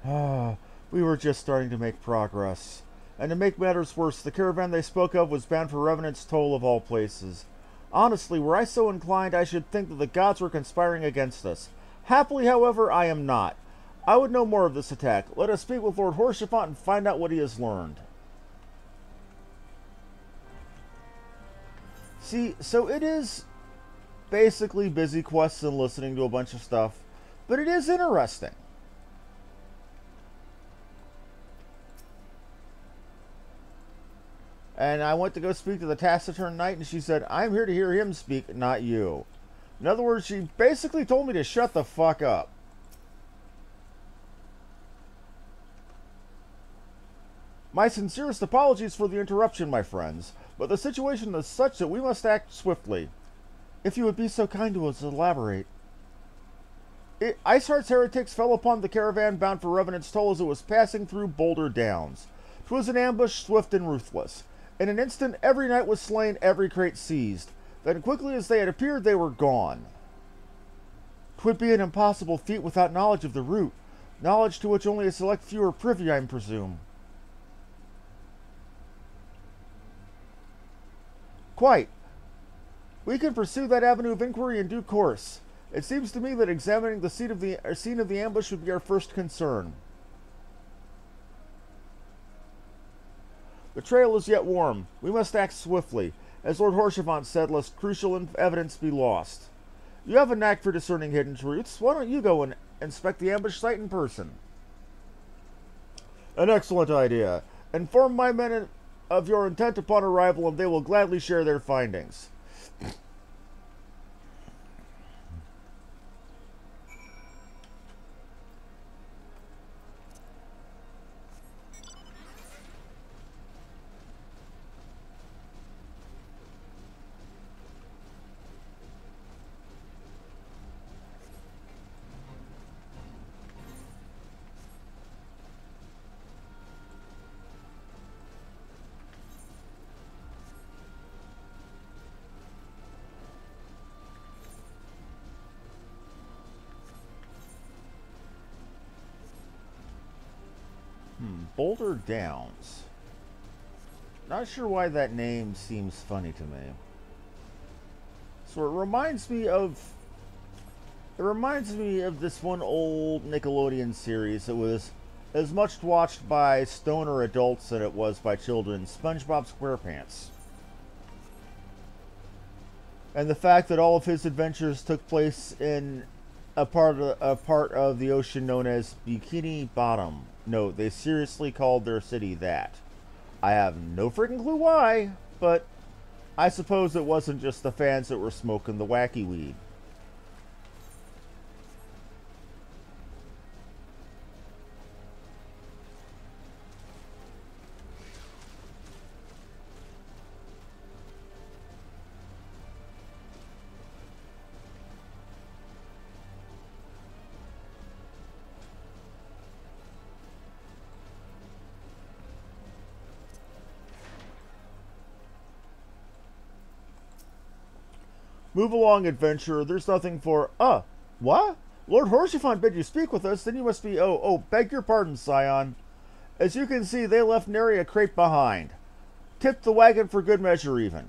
A: Okay. We were just starting to make progress. And to make matters worse, the caravan they spoke of was bound for Revenant's Toll of all places. Honestly, were I so inclined, I should think that the gods were conspiring against us. Happily, however, I am not. I would know more of this attack. Let us speak with Lord Horshaphant and find out what he has learned. See, so it is basically busy quests and listening to a bunch of stuff, but it is interesting. And I went to go speak to the taciturn knight, and she said, I'm here to hear him speak, not you. In other words, she basically told me to shut the fuck up. My sincerest apologies for the interruption, my friends, but the situation is such that we must act swiftly. If you would be so kind to us, elaborate. Iceheart's heretics fell upon the caravan bound for Revenant's Toll as it was passing through Boulder Downs. 'Twas an ambush swift and ruthless. In an instant, every knight was slain, every crate seized. Then quickly as they had appeared, they were gone. 'Twould be an impossible feat without knowledge of the route, knowledge to which only a select few are privy, I presume. Quite. We can pursue that avenue of inquiry in due course. It seems to me that examining the scene of the ambush would be our first concern. The trail is yet warm. We must act swiftly, as Lord Horshaphant said, lest crucial evidence be lost. You have a knack for discerning hidden truths. Why don't you go and inspect the ambush site in person? An excellent idea. Inform my men of your intent upon arrival, and they will gladly share their findings. Boulder Downs. Not sure why that name seems funny to me. So it reminds me of this one old Nickelodeon series that was as much watched by stoner adults than it was by children, SpongeBob SquarePants. And the fact that all of his adventures took place in a part of the ocean known as Bikini Bottom. No, they seriously called their city that. I have no freaking clue why, but I suppose it wasn't just the fans that were smoking the wacky weed. Move along, adventurer. There's nothing for... what? Lord Horsefont bid you speak with us, then you must be... beg your pardon, Scion. As you can see, they left nary a crate behind. Tipped the wagon for good measure, even.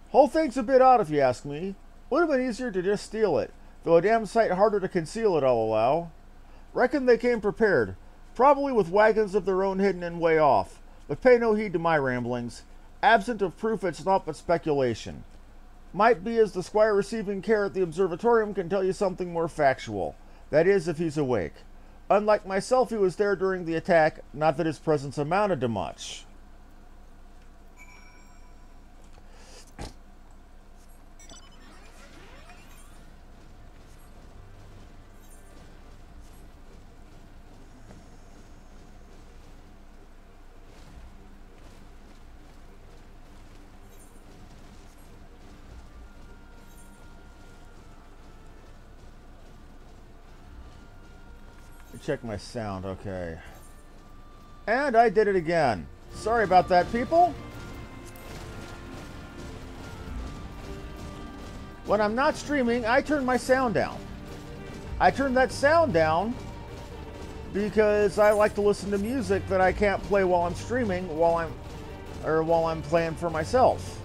A: Whole thing's a bit odd, if you ask me. Would have been easier to just steal it, though a damn sight harder to conceal it, I'll allow. Reckon they came prepared, probably with wagons of their own hidden and way off. But pay no heed to my ramblings. Absent of proof, it's naught but speculation. Might be as the squire receiving care at the observatorium can tell you something more factual. That is, if he's awake. Unlike myself, he was there during the attack, not that his presence amounted to much. Check my sound, okay. And I did it again. Sorry about that, people. When I'm not streaming, I turn my sound down. I turn that sound down because I like to listen to music that I can't play while I'm streaming, while I'm playing for myself.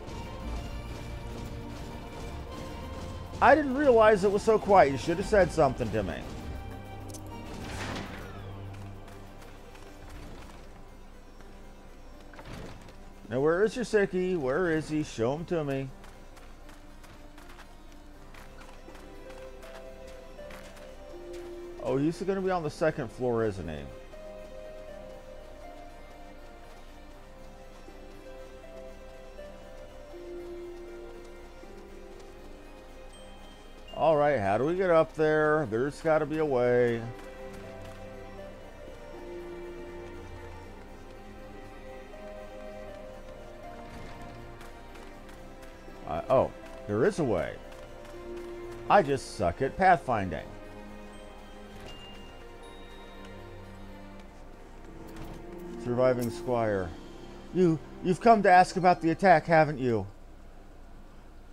A: I didn't realize it was so quiet. You should have said something to me. Now, where is Yoseki? Where is he? Show him to me. Oh, he's going to be on the second floor, isn't he? Alright, how do we get up there? There's got to be a way. Oh, there is a way. I just suck at pathfinding. Surviving Squire. You've come to ask about the attack, haven't you?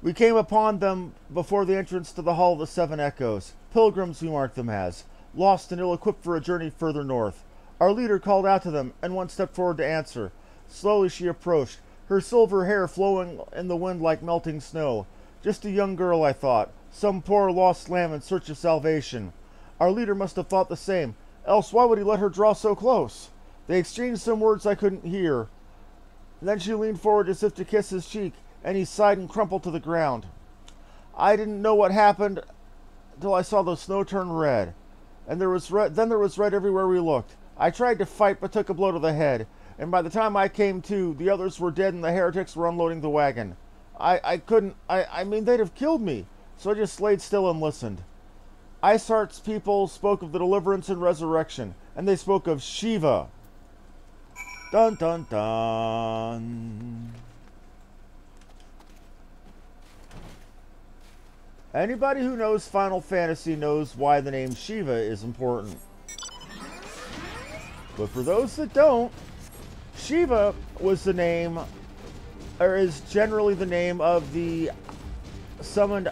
A: We came upon them before the entrance to the Hall of the Seven Echoes. Pilgrims we marked them as, lost and ill-equipped for a journey further north. Our leader called out to them, and one stepped forward to answer. Slowly she approached, her silver hair flowing in the wind like melting snow. Just a young girl, I thought. Some poor lost lamb in search of salvation. Our leader must have thought the same, else why would he let her draw so close? They exchanged some words I couldn't hear. Then she leaned forward as if to kiss his cheek, and he sighed and crumpled to the ground. I didn't know what happened till I saw the snow turn red. And there was red everywhere we looked. I tried to fight but took a blow to the head. And by the time I came to, the others were dead and the heretics were unloading the wagon. I mean, they'd have killed me. So I just laid still and listened. Iceheart's people spoke of the deliverance and resurrection, and they spoke of Shiva. Dun dun dun. Anybody who knows Final Fantasy knows why the name Shiva is important. But for those that don't, Shiva was the name, or is generally the name of the summoned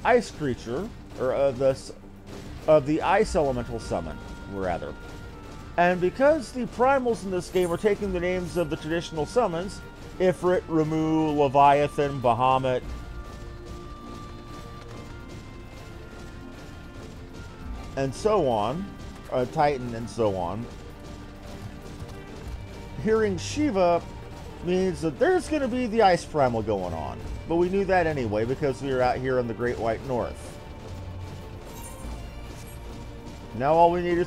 A: ice creature, or of the ice elemental summon, rather. And because the primals in this game are taking the names of the traditional summons, Ifrit, Ramu, Leviathan, Bahamut, and so on, Titan and so on, hearing Shiva means that there's going to be the Ice Primal going on. But we knew that anyway because we were out here in the Great White North. Now all we need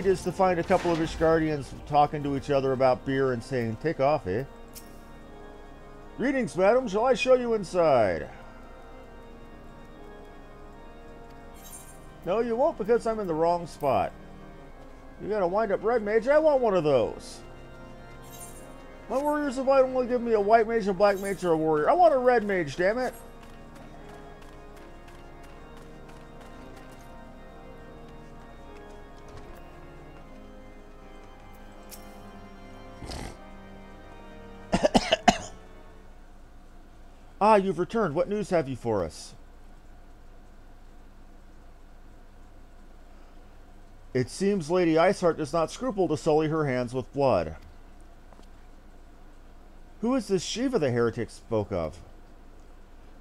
A: is to find a couple of Ishgardians talking to each other about beer and saying, "Take off, eh?" "Greetings, madam. Shall I show you inside?" "No, you won't because I'm in the wrong spot." "You got a wind-up red mage? I want one of those." "My warriors have only given me a white mage, a black mage, or a warrior. I want a red mage, damn it." "Ah, you've returned. What news have you for us?" "It seems Lady Iceheart does not scruple to sully her hands with blood." "Who is this Shiva the heretic spoke of?"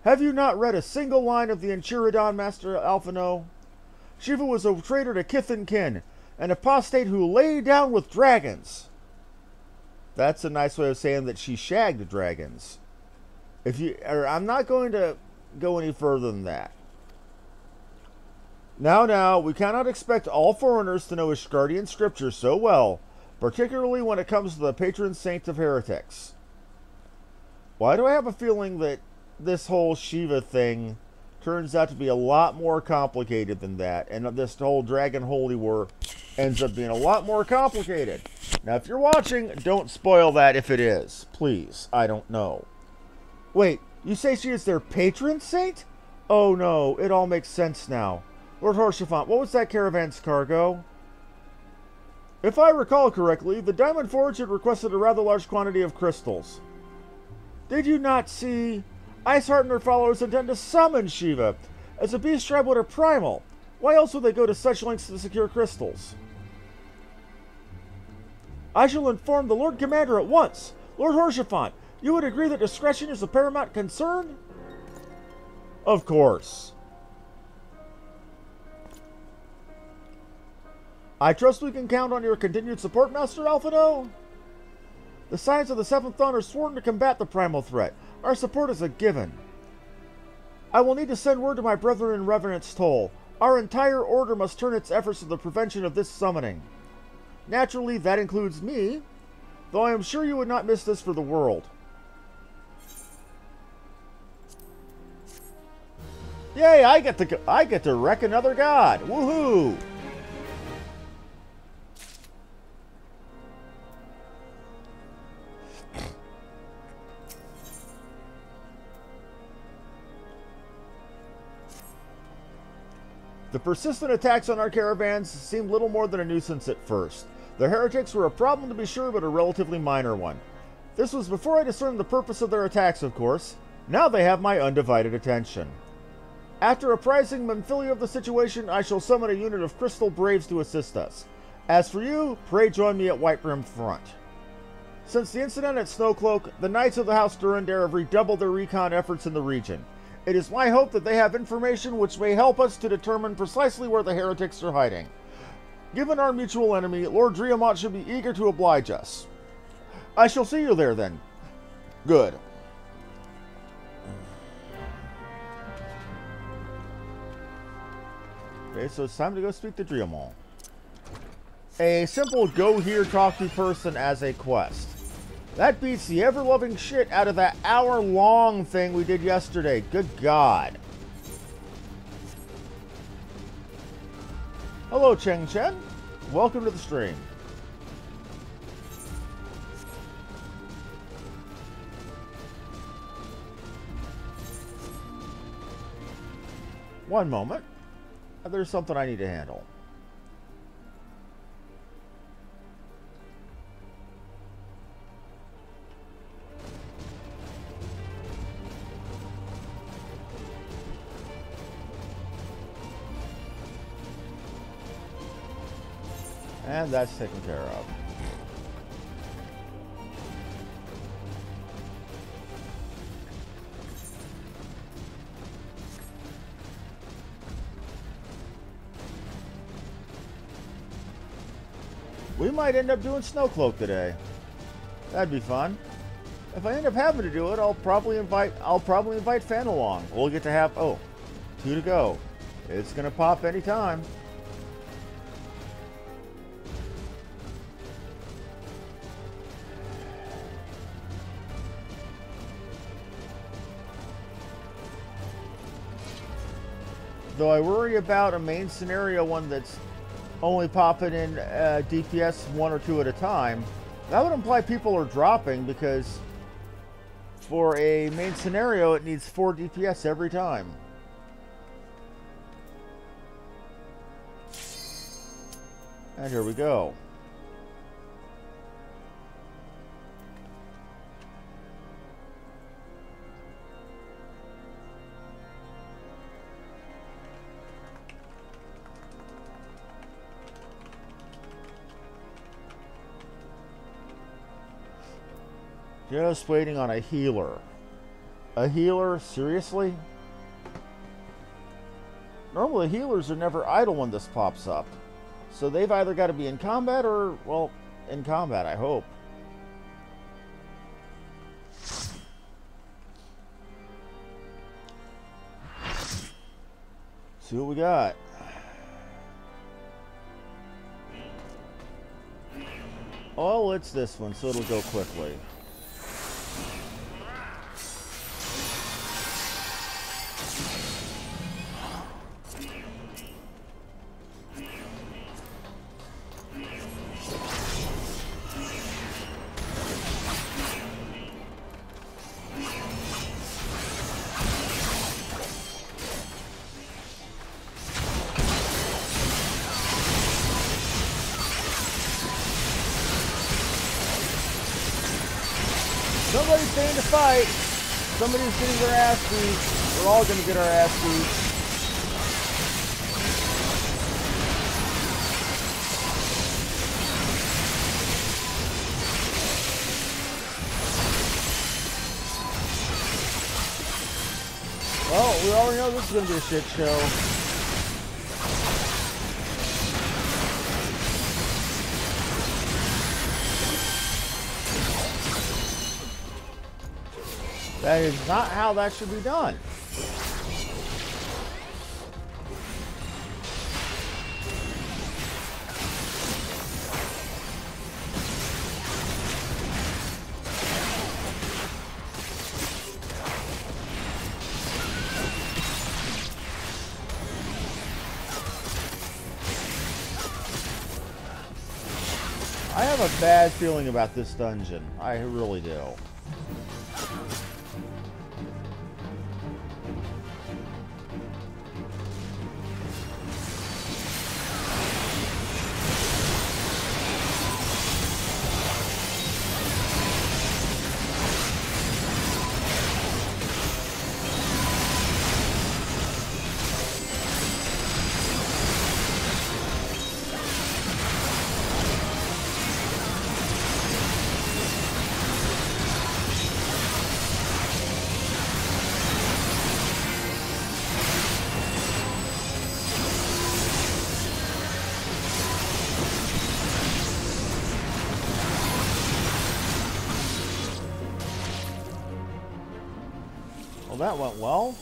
A: "Have you not read a single line of the Enchiridion, Master Alphino? Shiva was a traitor to kith and kin, an apostate who lay down with dragons." That's a nice way of saying that she shagged dragons. I'm not going to go any further than that. Now, we cannot expect all foreigners to know Ishgardian scripture so well, particularly when it comes to the patron saint of heretics. Why do I have a feeling that this whole Shiva thing turns out to be a lot more complicated than that, and this whole Dragon Holy War ends up being a lot more complicated? Now, if you're watching, don't spoil that if it is. Please, I don't know. Wait, you say she is their patron saint? Oh no, it all makes sense now. Lord Horshaphant, what was that caravan's cargo? If I recall correctly, the Diamond Forge had requested a rather large quantity of crystals. Did you not see? Iceheart and her followers intend to summon Shiva, as a beast tribe would a primal. Why else would they go to such lengths to secure crystals? I shall inform the Lord Commander at once. Lord Horshaphant, you would agree that discretion is a paramount concern? Of course. I trust we can count on your continued support, Master Alphino? The Scions of the Seventh Dawn are sworn to combat the primal threat. Our support is a given. I will need to send word to my brethren in Revenant's Toll. Our entire order must turn its efforts to the prevention of this summoning. Naturally, that includes me, though I am sure you would not miss this for the world. Yay, I get to wreck another god. Woohoo! The persistent attacks on our caravans seemed little more than a nuisance at first. The heretics were a problem to be sure, but a relatively minor one. This was before I discerned the purpose of their attacks, of course. Now they have my undivided attention. After apprising Memphilia of the situation, I shall summon a unit of Crystal Braves to assist us. As for you, pray join me at Whitebrim Front. Since the incident at Snowcloak, the Knights of the House Durandare have redoubled their recon efforts in the region. It is my hope that they have information which may help us to determine precisely where the heretics are hiding. Given our mutual enemy, Lord Driamont should be eager to oblige us. I shall see you there, then. Good. Okay, so it's time to go speak to Driamont. A simple go here, talk to person as a quest. That beats the ever-loving shit out of that hour-long thing we did yesterday. Good God. Hello, Cheng Chen. Welcome to the stream. One moment. There's something I need to handle. And that's taken care of. We might end up doing Snowcloak today. That'd be fun. If I end up having to do it, I'll probably invite Fan along. We'll get to have 2 to go. It's gonna pop anytime. Though I worry about a main scenario one that's only popping in DPS 1 or 2 at a time. That would imply people are dropping, because for a main scenario it needs 4 DPS every time. And here we go. Just waiting on a healer. A healer? Seriously? Normally healers are never idle when this pops up. So they've either got to be in combat or, well, in combat, I hope. See what we got. Oh, it's this one, so it'll go quickly. Somebody's staying to fight. Somebody's getting their ass beat. We're all going to get our ass beat. Well, we already know this is going to be a shit show. That is not how that should be done. I have a bad feeling about this dungeon. I really do. Well, that went well.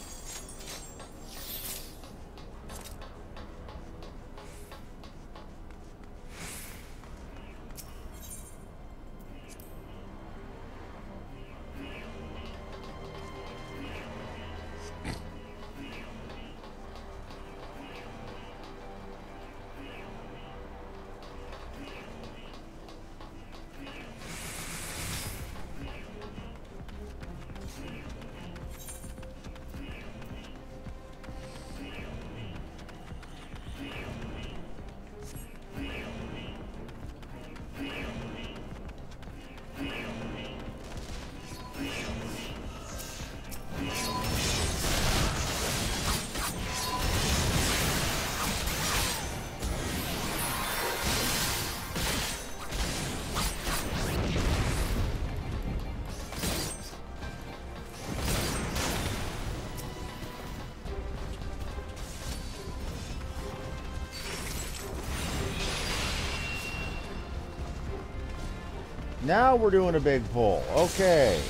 A: Now we're doing a big pull. Okay.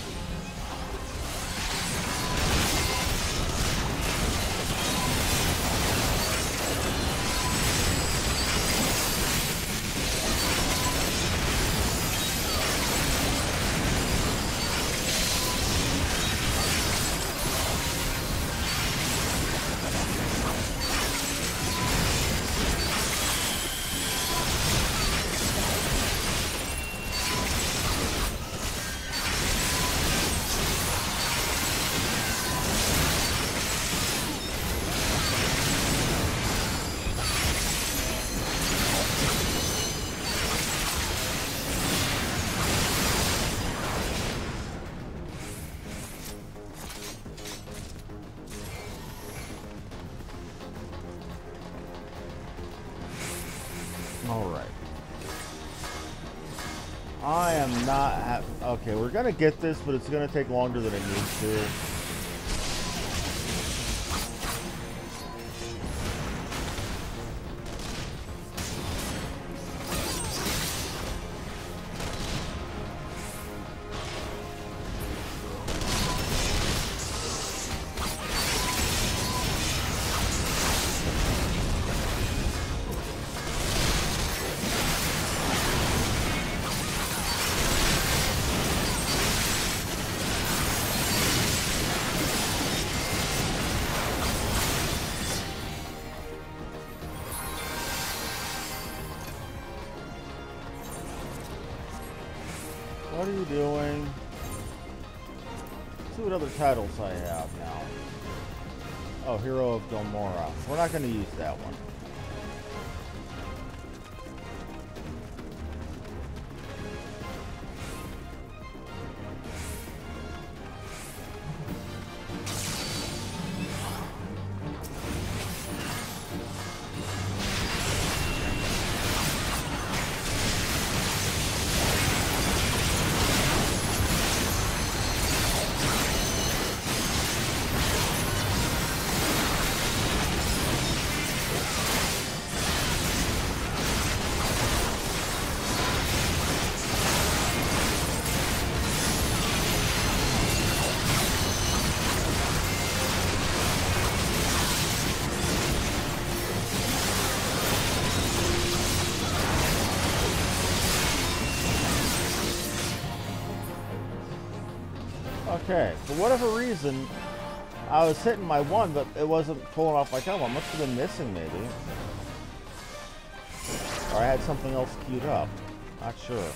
A: Alright. I am not... okay, we're gonna get this, but it's gonna take longer than it needs to. What are you doing? Let's see what other titles I have now. Oh, Hero of Gomorrah. We're not going to use that one. Okay, for whatever reason, I was hitting my one, but it wasn't pulling off my combo. I must have been missing, maybe. Or I had something else queued up. Not sure.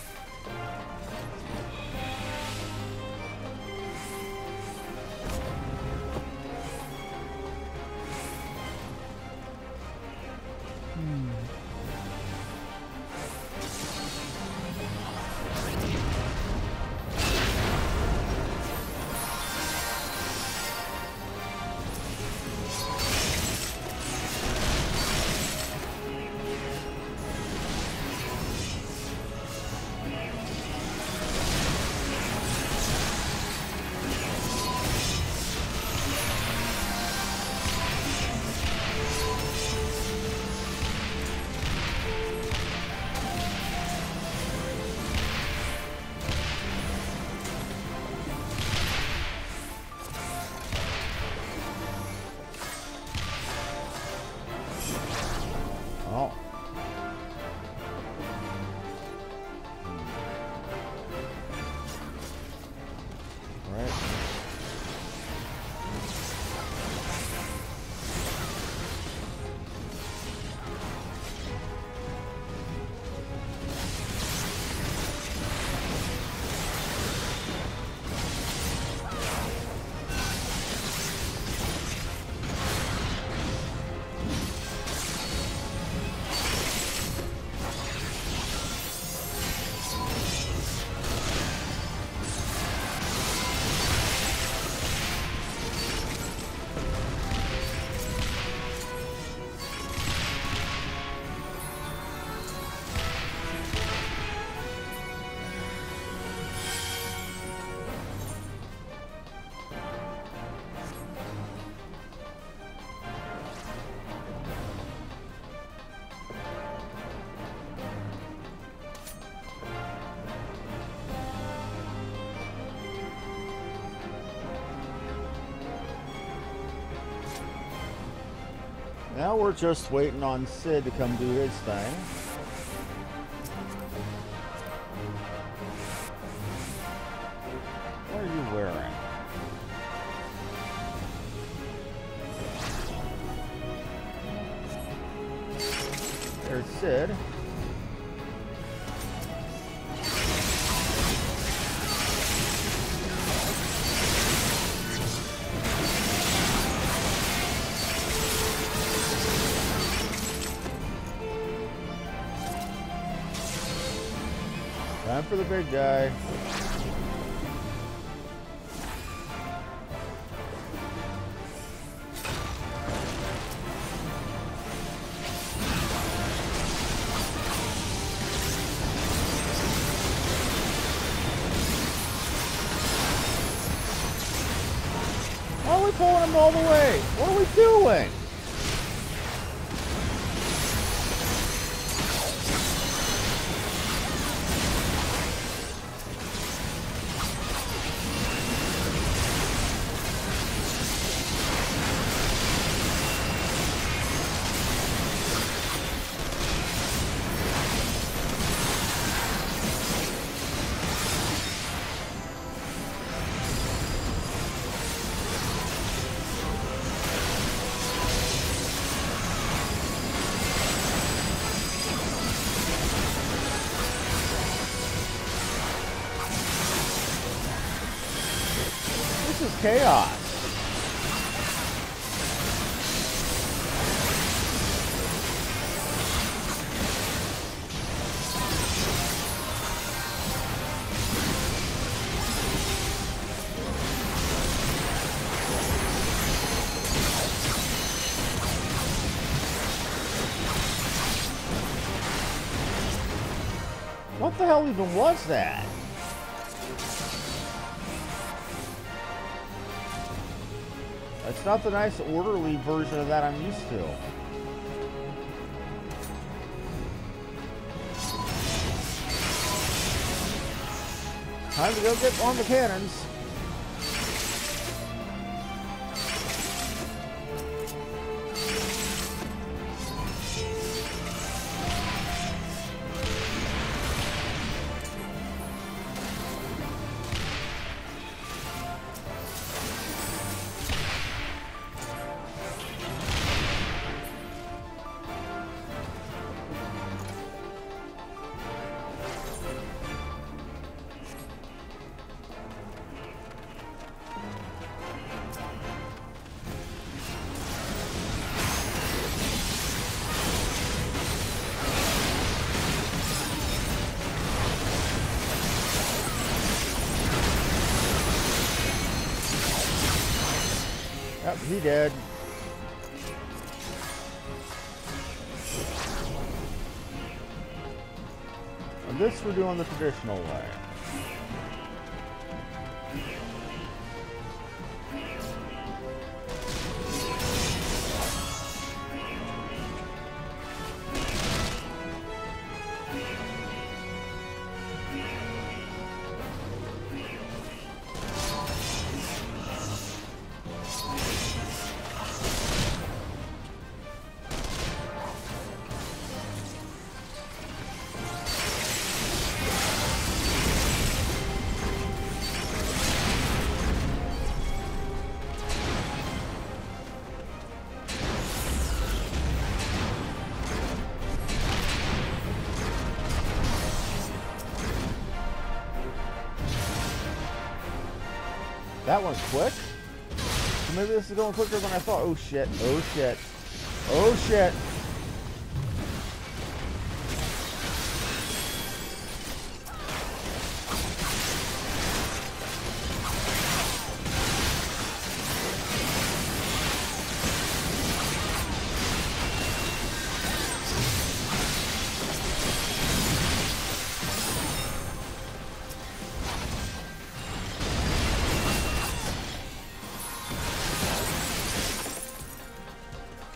A: Now we're just waiting on Sid to come do his thing. What are you wearing? There's Sid. Time for the big guy. Why are we pulling him all the way? What are we doing? This is chaos. What the hell even was that? It's not the nice orderly version of that I'm used to. Time to go get on the cannons. Yep, he did. And this we're doing the traditional way. That one's quick. So maybe this is going quicker than I thought. Oh shit. Oh shit. Oh shit.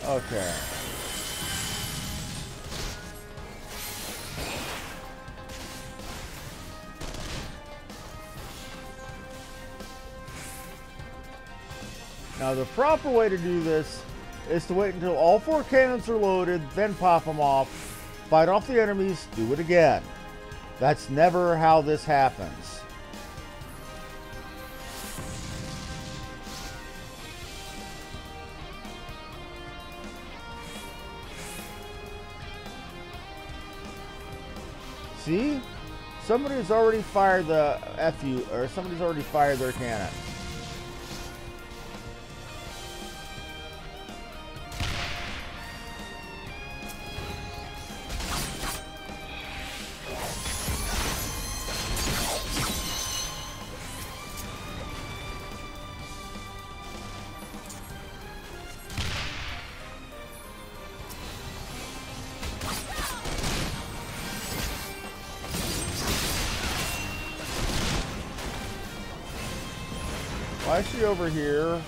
A: Okay. Now the proper way to do this is to wait until all 4 cannons are loaded, then pop them off, fight off the enemies, do it again. That's never how this happens. See? Somebody's already fired the FU, or somebody's already fired their cannon. Why is she over here?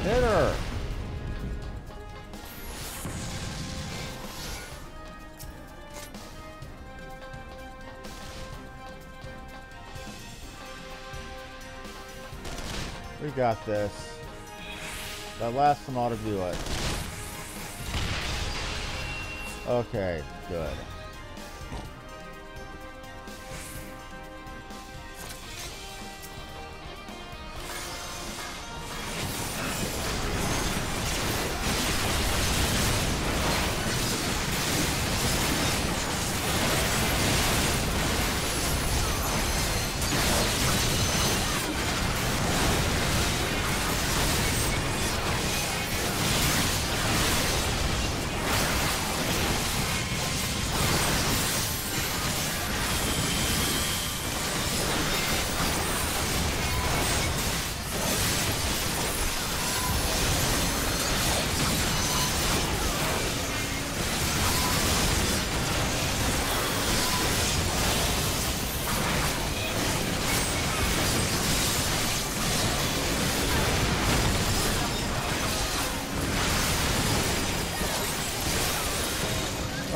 A: Hit her! We got this. That last one ought to do it. Okay, good.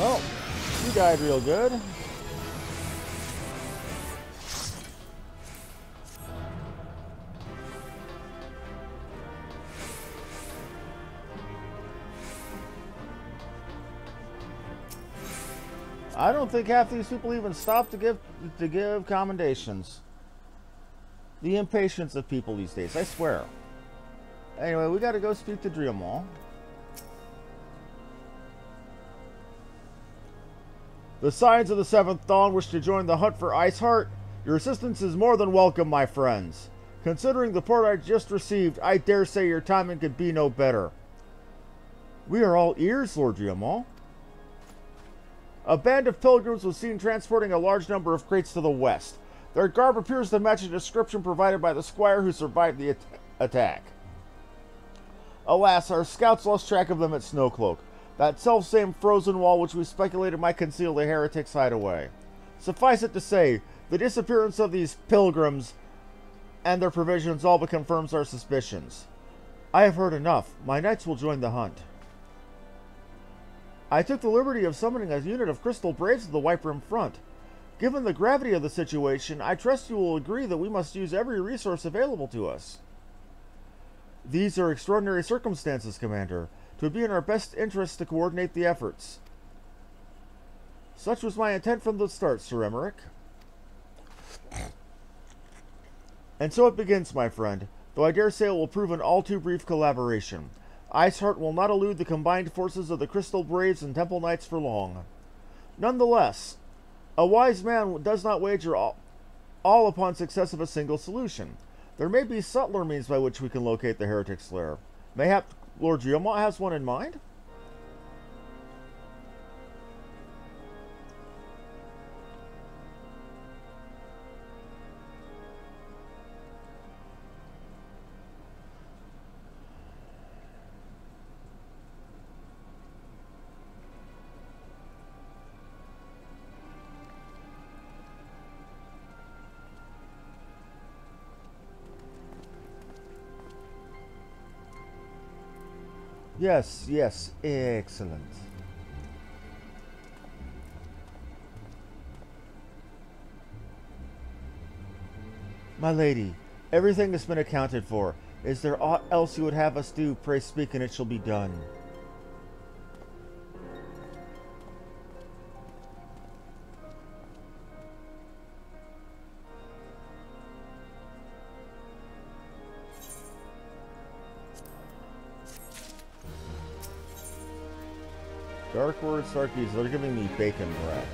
A: Oh, you died real good. I don't think half these people even stop to give commendations. The impatience of people these days, I swear. Anyway, we gotta go speak to Driamont. The Signs of the Seventh Dawn wish to join the hunt for Iceheart. Your assistance is more than welcome, my friends. Considering the port I just received, I dare say your timing could be no better. We are all ears, Lord Driamont. A band of pilgrims was seen transporting a large number of crates to the west. Their garb appears to match a description provided by the squire who survived the attack. Alas, our scouts lost track of them at Snowcloak, that self-same frozen wall which we speculated might conceal the heretics' hideaway. Suffice it to say, the disappearance of these pilgrims and their provisions all but confirms our suspicions. I have heard enough. My knights will join the hunt. I took the liberty of summoning a unit of crystal braves to the White Rim front. Given the gravity of the situation, I trust you will agree that we must use every resource available to us. These are extraordinary circumstances, Commander. It would be in our best interest to coordinate the efforts. Such was my intent from the start, Sir Emmerich. And so it begins, my friend, though I dare say it will prove an all too brief collaboration. Iceheart will not elude the combined forces of the Crystal Braves and Temple Knights for long. Nonetheless, a wise man does not wager all upon success of a single solution. There may be subtler means by which we can locate the heretic's lair. Mayhap Lord Driamont has one in mind? Yes, yes, excellent. My lady, everything has been accounted for. Is there aught else you would have us do? Pray speak, and it shall be done. Dark words, darkies, they're giving me bacon bread.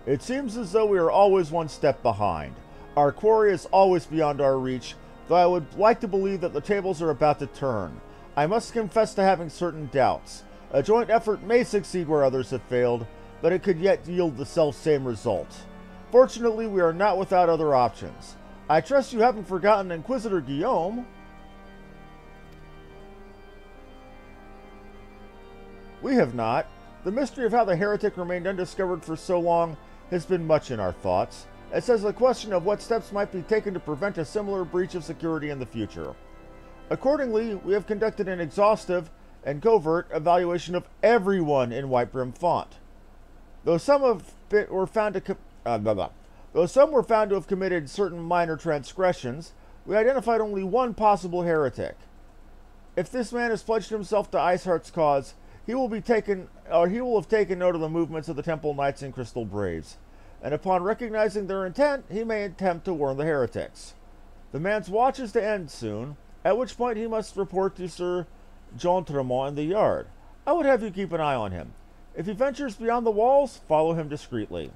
A: It seems as though we are always one step behind. Our quarry is always beyond our reach, though I would like to believe that the tables are about to turn. I must confess to having certain doubts. A joint effort may succeed where others have failed, but it could yet yield the self-same result. Fortunately, we are not without other options. I trust you haven't forgotten Inquisitor Guillaume. We have not. The mystery of how the heretic remained undiscovered for so long has been much in our thoughts. It says the question of what steps might be taken to prevent a similar breach of security in the future. Accordingly, we have conducted an exhaustive and covert evaluation of everyone in Whitebrim Font. Though some were found to have committed certain minor transgressions, we identified only one possible heretic. If this man has pledged himself to Iceheart's cause, he will have taken note of the movements of the Temple Knights in Crystal Braves, and upon recognizing their intent, he may attempt to warn the heretics. The man's watch is to end soon, at which point he must report to Sir Jean Tremont in the yard. I would have you keep an eye on him. If he ventures beyond the walls, follow him discreetly.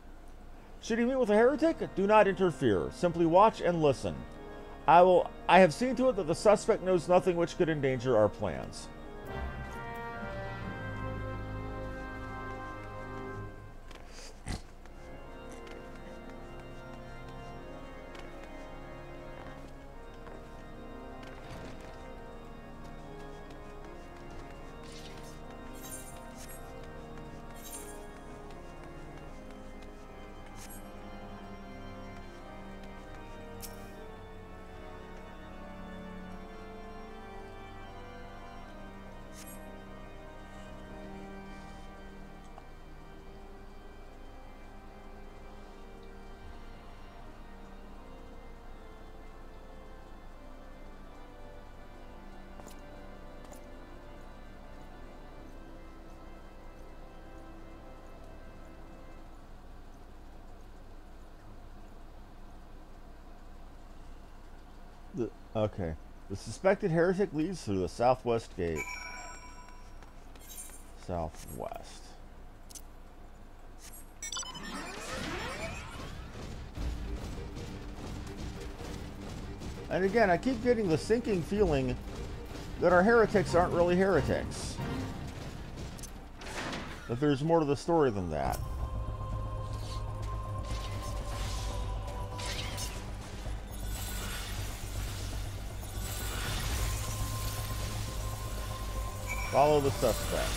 A: Should he meet with a heretic, do not interfere. Simply watch and listen. I have seen to it that the suspect knows nothing which could endanger our plans. Okay. The suspected heretic leads through the southwest gate. Southwest. And again, I keep getting the sinking feeling that our heretics aren't really heretics. That there's more to the story than that. Follow the suspect.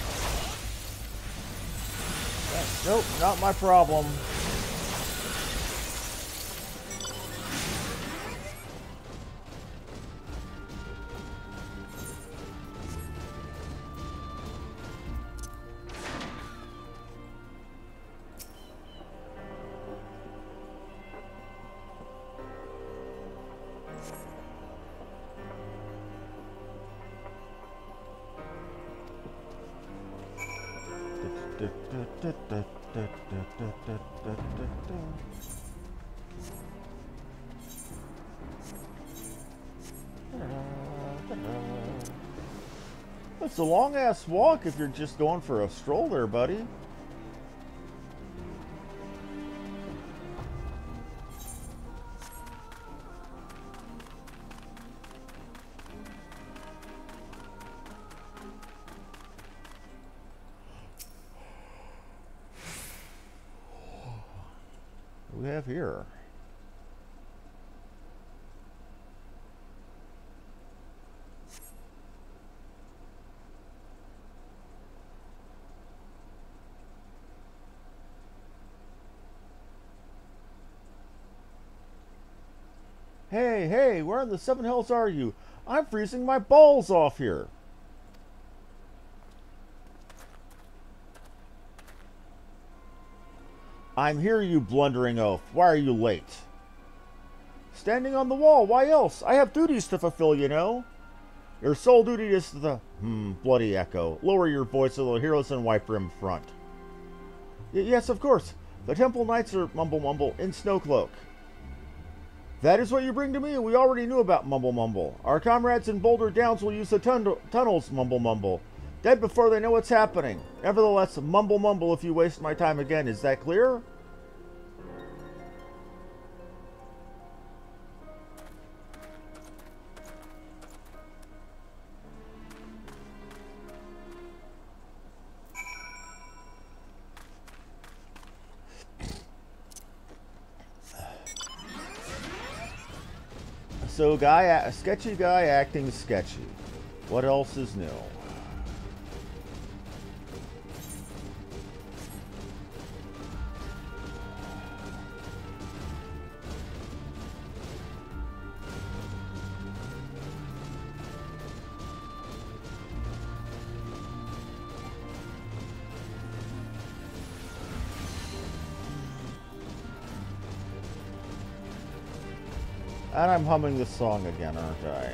A: Nope, not my problem. It's a long-ass walk if you're just going for a stroll there, buddy. What do we have here? Hey, hey, where in the seven hells are you? I'm freezing my balls off here. I'm here, you blundering oaf. Why are you late? Standing on the wall, why else? I have duties to fulfill, you know. Your sole duty is the... bloody echo. Lower your voice a little, heroes and wipe in front. Yes, of course. The Temple Knights are Mumble Mumble in Snowcloak. That is what you bring to me, and we already knew about Mumble Mumble. Our comrades in Boulder Downs will use the tunnels, Mumble Mumble. Dead before they know what's happening. Nevertheless, Mumble Mumble if you waste my time again. Is that clear? So, sketchy guy acting sketchy. What else is new? And I'm humming this song again, aren't I?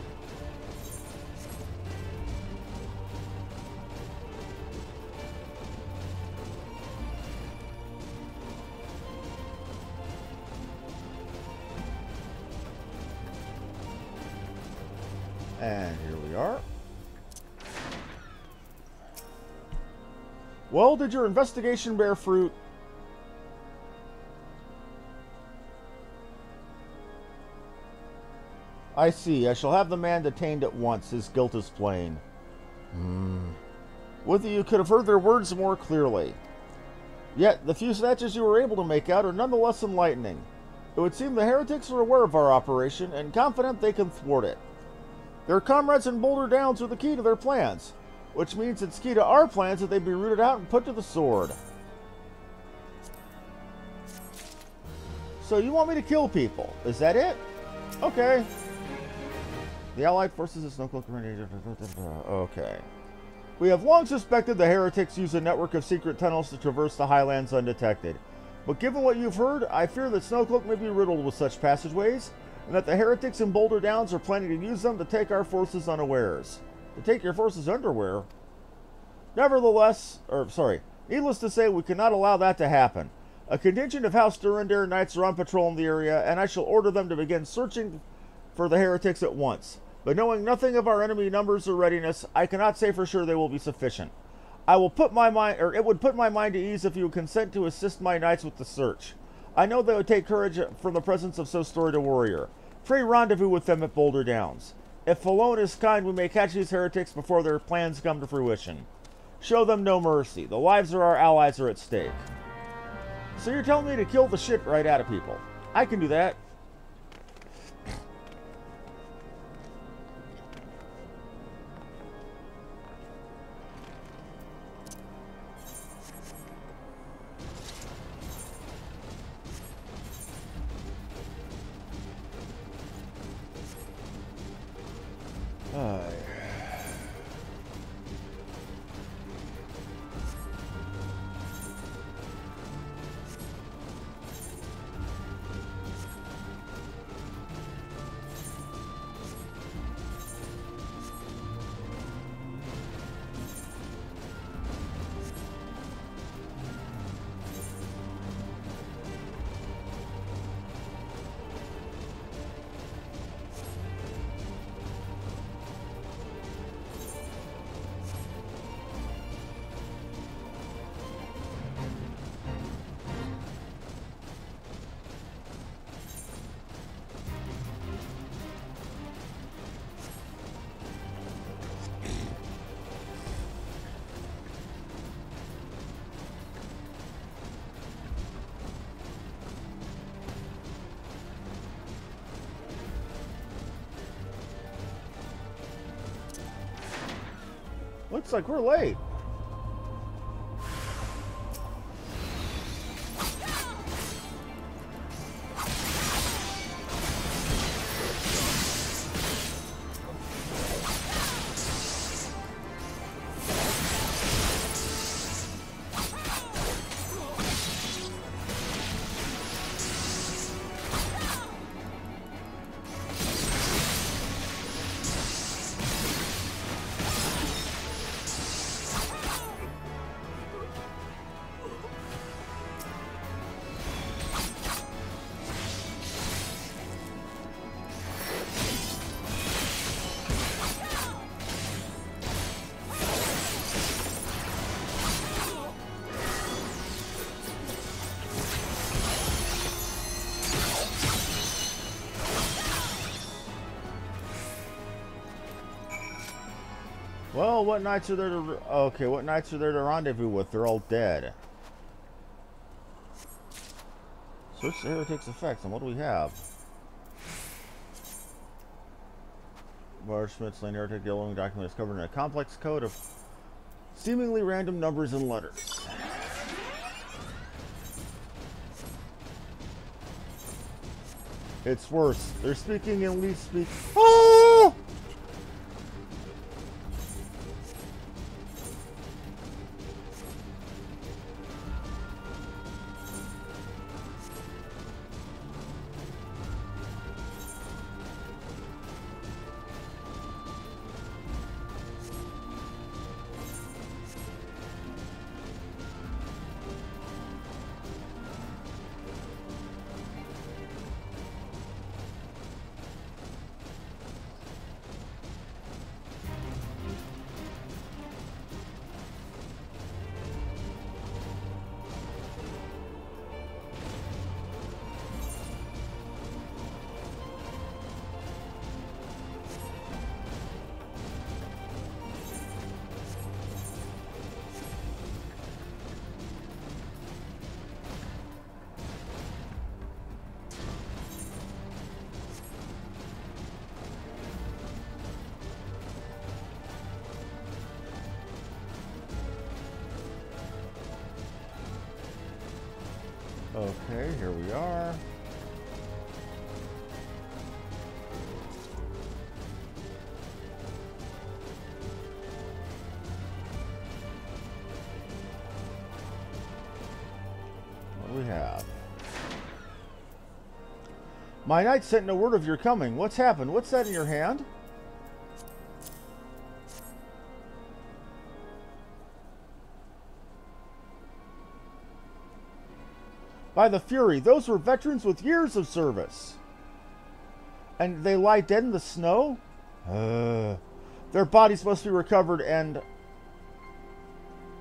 A: And here we are. Well, did your investigation bear fruit? I see. I shall have the man detained at once. His guilt is plain. Whether you could have heard their words more clearly. Yet, the few snatches you were able to make out are nonetheless enlightening. It would seem the heretics are aware of our operation and confident they can thwart it. Their comrades in Boulder Downs are the key to their plans, which means it's key to our plans that they be rooted out and put to the sword. So you want me to kill people? Is that it? Okay. The Allied forces of Snowcloak. Okay. We have long suspected the heretics use a network of secret tunnels to traverse the highlands undetected. But given what you've heard, I fear that Snowcloak may be riddled with such passageways, and that the heretics in Boulder Downs are planning to use them to take our forces unawares. To take your forces underwear? Needless to say, we cannot allow that to happen. A contingent of House Durandare Knights are on patrol in the area, and I shall order them to begin searching for the heretics at once. But knowing nothing of our enemy numbers or readiness, I cannot say for sure they will be sufficient. It would put my mind to ease if you would consent to assist my knights with the search. I know they would take courage from the presence of so storied a warrior. Pray rendezvous with them at Boulder Downs. If Falone is kind, we may catch these heretics before their plans come to fruition. Show them no mercy. The lives of our allies are at stake. So you're telling me to kill the shit right out of people. I can do that. Looks like we're late. Well, what knights are there to... Okay, what knights are there to rendezvous with? They're all dead. Search the heretic's effects, and what do we have? Schmidt's slain heretic yellowing document is covered in a complex code of seemingly random numbers and letters. It's worse. They're speaking in least speak. Oh! Okay, here we are. What do we have? My knight sent no word of your coming. What's happened? What's that in your hand? By the Fury, those were veterans with years of service. And they lie dead in the snow? Their bodies must be recovered and...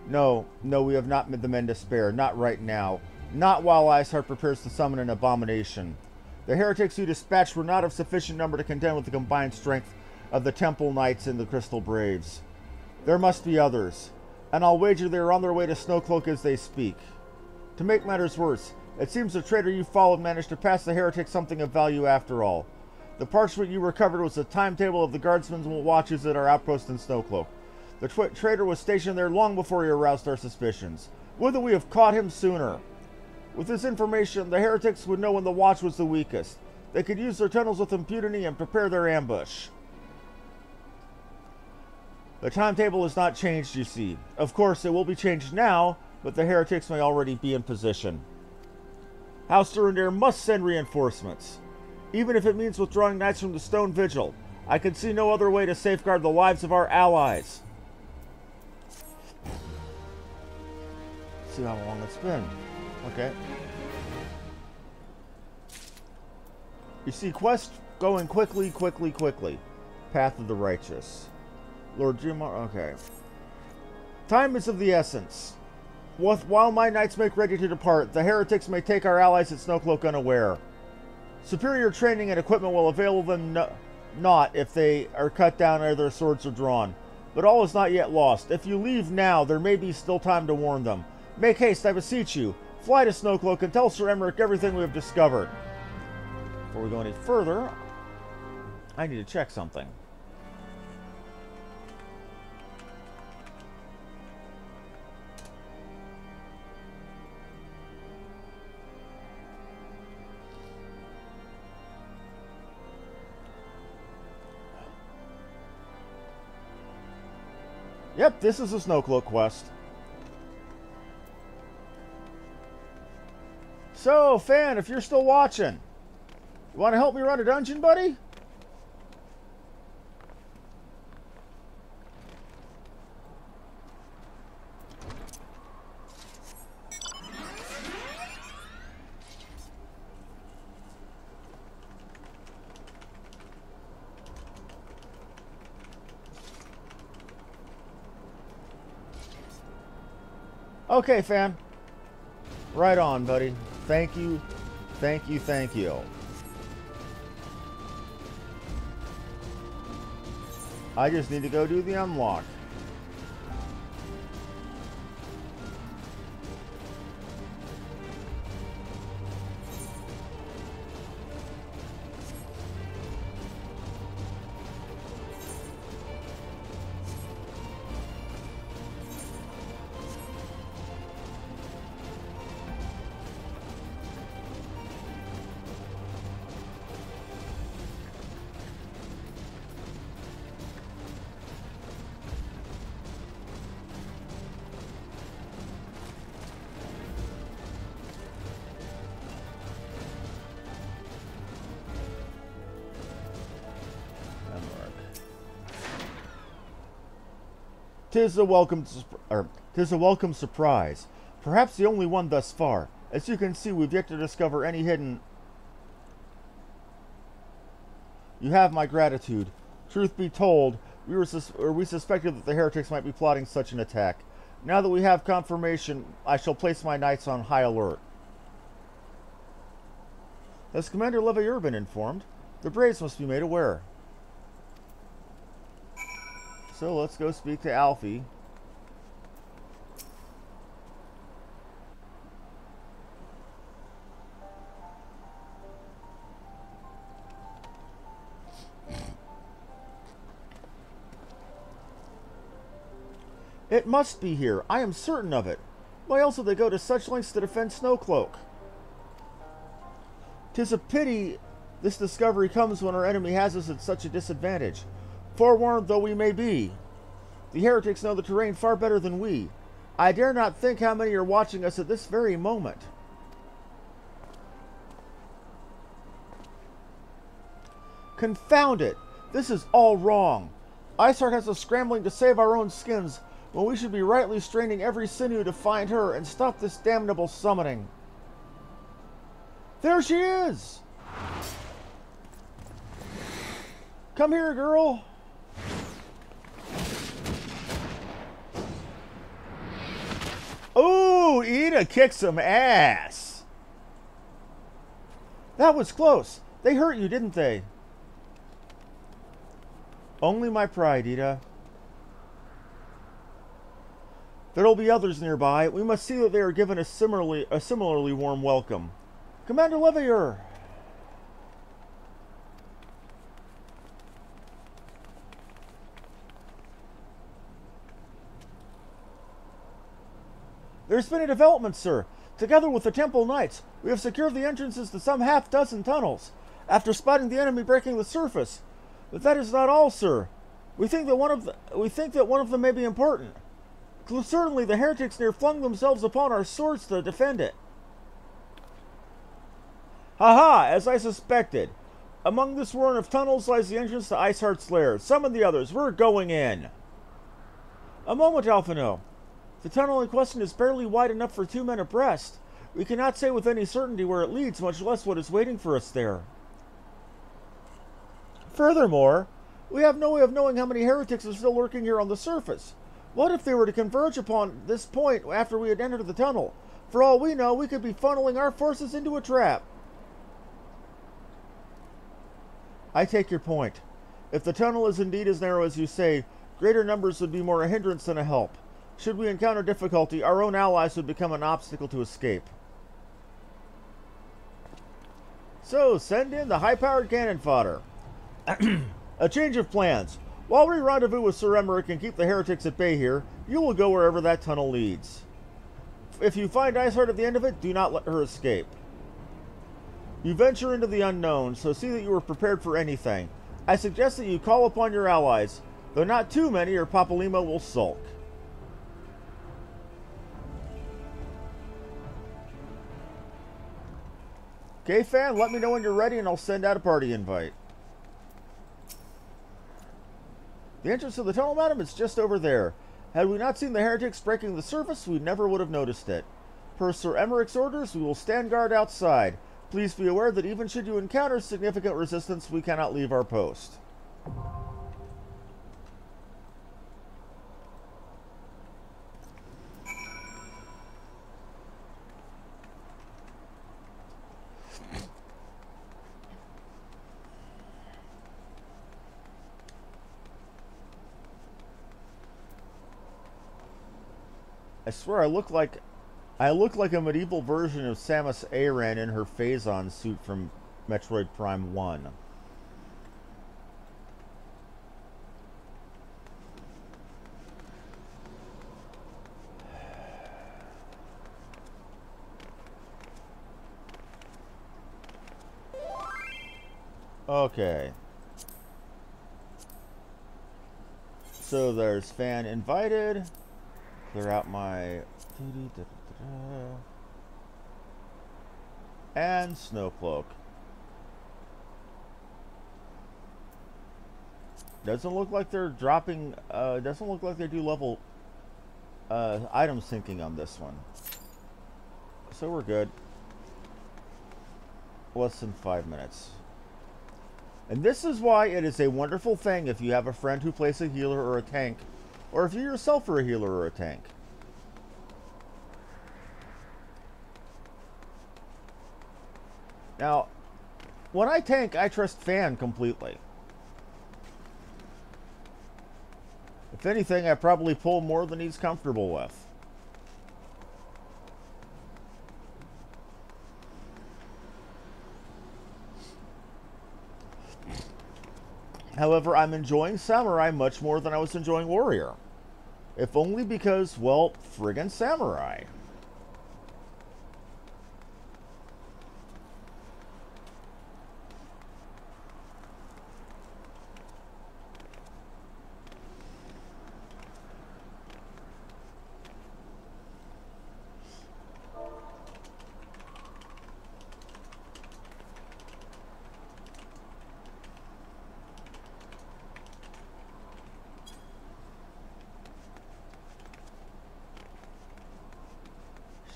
A: No, we have not the men to spare. Not right now. Not while Iceheart prepares to summon an abomination. The heretics you dispatched were not of sufficient number to contend with the combined strength of the Temple Knights and the Crystal Braves. There must be others, and I'll wager they are on their way to Snowcloak as they speak. To make matters worse, it seems the traitor you followed managed to pass the heretics something of value after all. The parchment you recovered was the timetable of the guardsmen's watches at our outpost in Snowcloak. The traitor was stationed there long before he aroused our suspicions. Would that we have caught him sooner. With this information, the heretics would know when the watch was the weakest. They could use their tunnels with impunity and prepare their ambush. The timetable has not changed, you see. Of course, it will be changed now, but the heretics may already be in position. House Durandare must send reinforcements. Even if it means withdrawing knights from the Stone Vigil, I can see no other way to safeguard the lives of our allies. Let's see how long it's been. Okay. You see quest going quickly. Path of the Righteous. Lord Jumar, okay. Time is of the essence. While my knights make ready to depart, the heretics may take our allies at Snowcloak unaware. Superior training and equipment will avail them not if they are cut down or their swords are drawn. But all is not yet lost. If you leave now, there may be still time to warn them. Make haste, I beseech you. Fly to Snowcloak and tell Sir Emmerich everything we have discovered. Before we go any further, I need to check something. Yep, this is a Snowcloak quest. So, fan, if you're still watching, you want to help me run a dungeon, buddy? Okay, fan. Right on, buddy. Thank you. Thank you, thank you. I just need to go do the unlock. 'Tis a welcome surprise. Perhaps the only one thus far. As you can see, we've yet to discover any hidden... You have my gratitude. Truth be told, we suspected that the heretics might be plotting such an attack. Now that we have confirmation, I shall place my knights on high alert. Has Commander Leveilleur been informed? The Braves must be made aware. So let's go speak to Alfie. It must be here. I am certain of it. Why else would they go to such lengths to defend Snowcloak? 'Tis a pity this discovery comes when our enemy has us at such a disadvantage. Forewarned though we may be, the heretics know the terrain far better than we. I dare not think how many are watching us at this very moment. Confound it! This is all wrong. Iceheart has us scrambling to save our own skins, when we should be rightly straining every sinew to find her and stop this damnable summoning. There she is! Come here, girl! Ooh, Ida kicked some ass! That was close. They hurt you, didn't they? Only my pride, Ida. There'll be others nearby. We must see that they are given a similarly warm welcome. Commander Leveilleur! There's been a development, sir. Together with the Temple Knights, we have secured the entrances to some half-dozen tunnels, after spotting the enemy breaking the surface. But that is not all, sir. We think that one of them may be important. Certainly, the heretics near flung themselves upon our swords to defend it. Ha! As I suspected. Among this warren of tunnels lies the entrance to Iceheart's lair. Summon the others. We're going in. A moment, Alphino. The tunnel in question is barely wide enough for 2 men abreast. We cannot say with any certainty where it leads, much less what is waiting for us there. Furthermore, we have no way of knowing how many heretics are still lurking here on the surface. What if they were to converge upon this point after we had entered the tunnel? For all we know, we could be funneling our forces into a trap. I take your point. If the tunnel is indeed as narrow as you say, greater numbers would be more a hindrance than a help. Should we encounter difficulty, our own allies would become an obstacle to escape. So, send in the high-powered cannon fodder. A change of plans. While we rendezvous with Sir Emmerich and keep the heretics at bay here, you will go wherever that tunnel leads. If you find Iceheart at the end of it, do not let her escape. You venture into the unknown, so see that you are prepared for anything. I suggest that you call upon your allies, though not too many or Papalymo will sulk. Okay, fan, let me know when you're ready and I'll send out a party invite. The entrance to the tunnel, madam, is just over there. Had we not seen the heretics breaking the surface, we never would have noticed it. Per Sir Emmerich's orders, we will stand guard outside. Please be aware that even should you encounter significant resistance, we cannot leave our post. I swear I look like a medieval version of Samus Aran in her Phazon suit from Metroid Prime 1. Okay. So there's fan invited. Clear out my... and Snowcloak. Doesn't look like they're dropping, doesn't look like they do level item syncing on this one. So we're good. Less than 5 minutes. And this is why it is a wonderful thing if you have a friend who plays a healer or a tank, or if you yourself are a healer or a tank. Now, when I tank, I trust Fan completely. If anything, I probably pull more than he's comfortable with. However, I'm enjoying Samurai much more than I was enjoying Warrior. If only because, well, friggin' Samurai.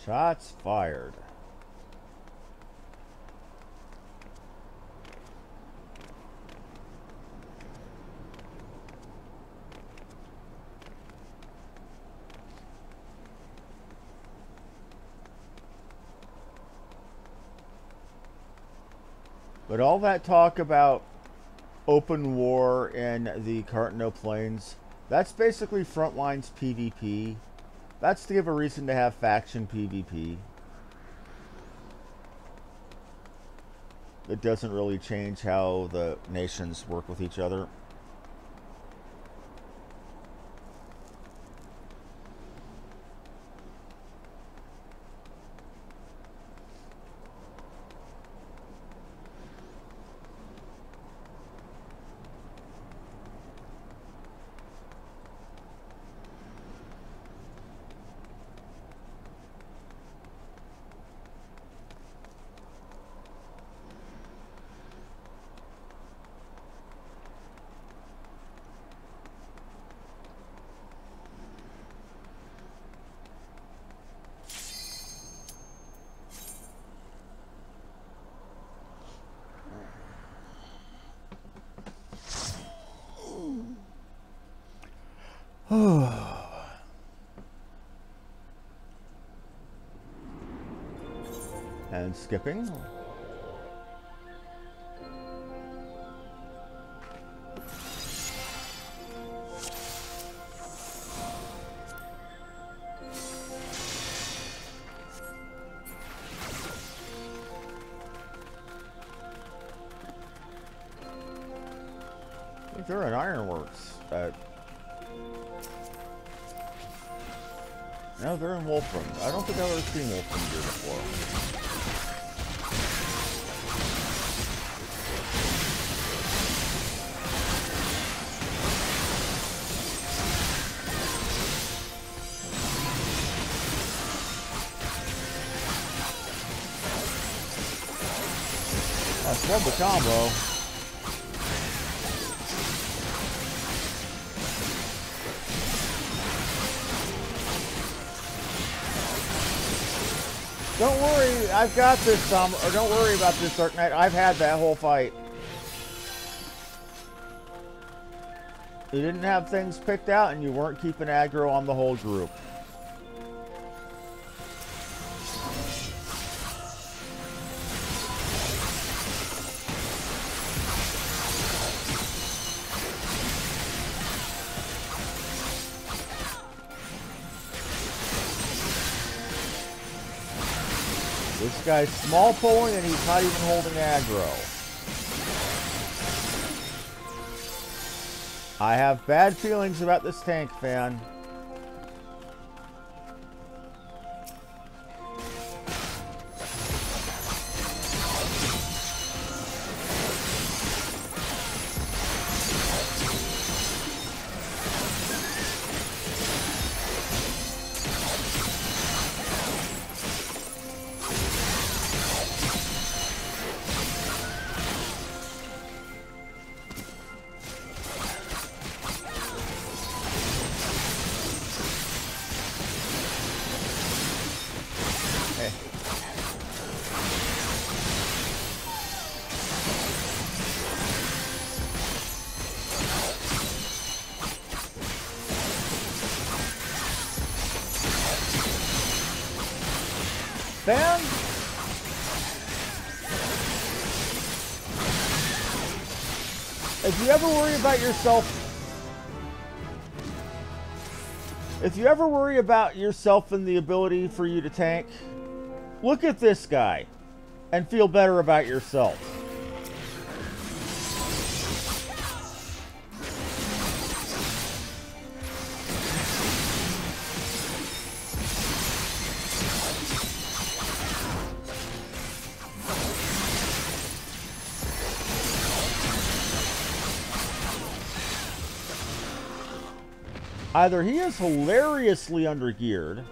A: Shots fired. But all that talk about open war in the Cartano Plains, that's basically Frontlines PvP. That's to give a reason to have faction PvP. It doesn't really change how the nations work with each other. And skipping. I think they're in Ironworks. No, they're in Wolfram. I don't think I've ever seen Wolfram here before. Love the combo. Don't worry, I've got this, or don't worry about this, Dark Knight. I've had that whole fight. You didn't have things picked out and you weren't keeping aggro on the whole group. This guy's small pulling and he's not even holding aggro. I have bad feelings about this tank, Fan. band? If you ever worry about yourself and the ability for you to tank, look at this guy and feel better about yourself. Either he is hilariously undergeared,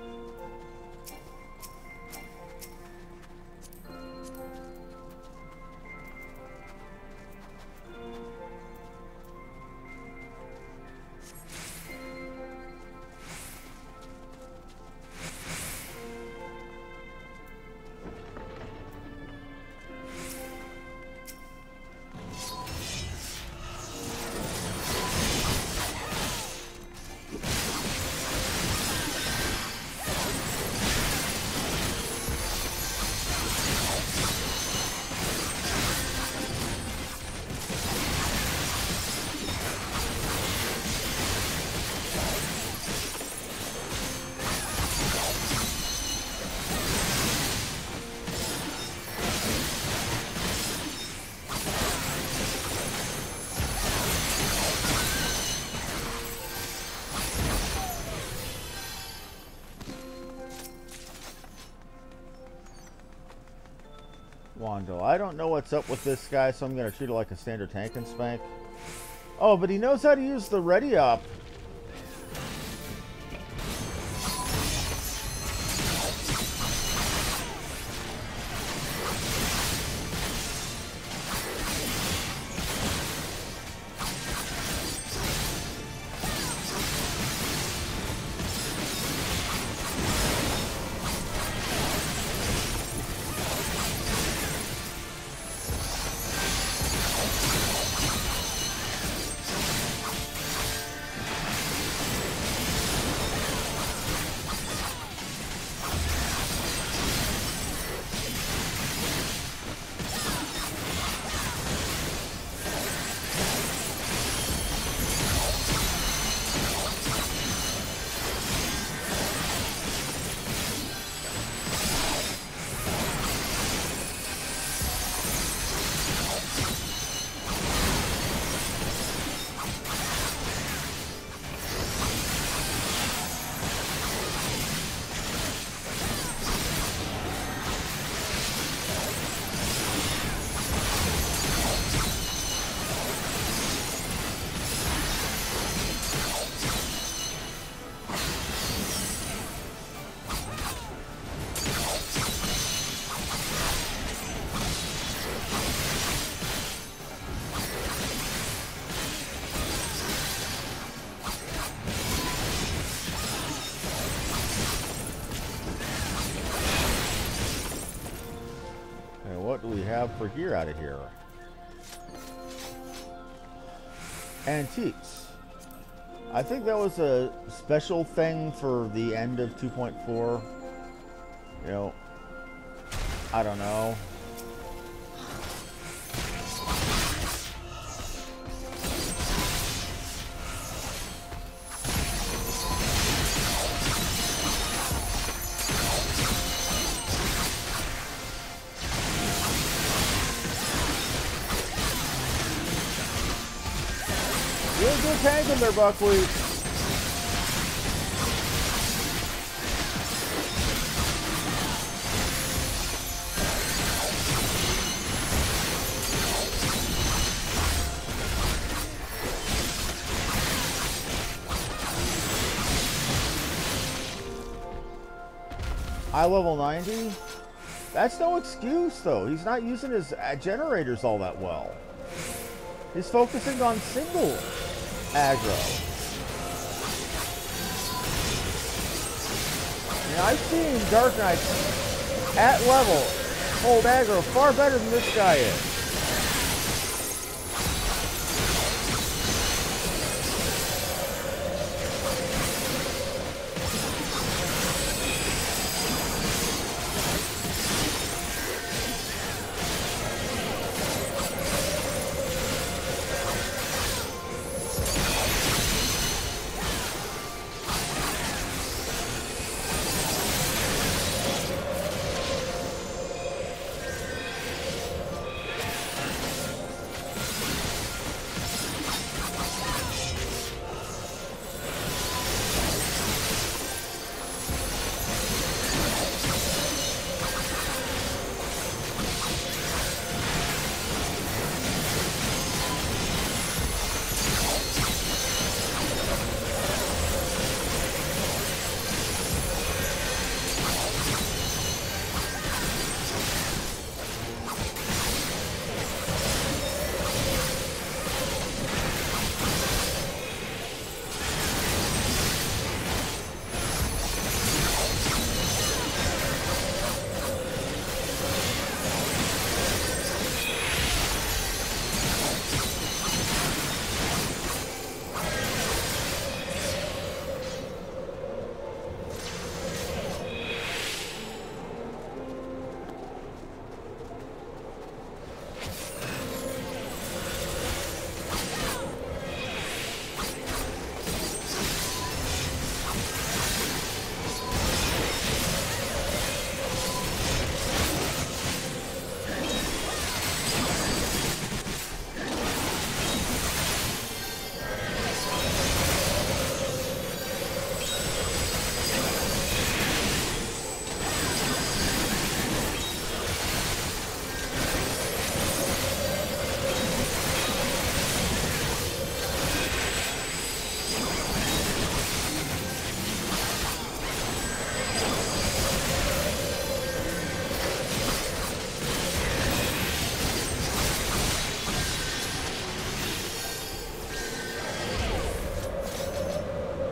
A: Wando. I don't know what's up with this guy, so I'm going to treat it like a standard tank and spank. Oh, but he knows how to use the ready up. What do we have for gear out of here? Antiques. I think that was a special thing for the end of 2.4. You know, I don't know. You're a good tank in there, Buckwheat. High level 90? That's no excuse, though. He's not using his generators all that well. He's focusing on single aggro. Now, I've seen Dark Knights at level hold aggro far better than this guy is.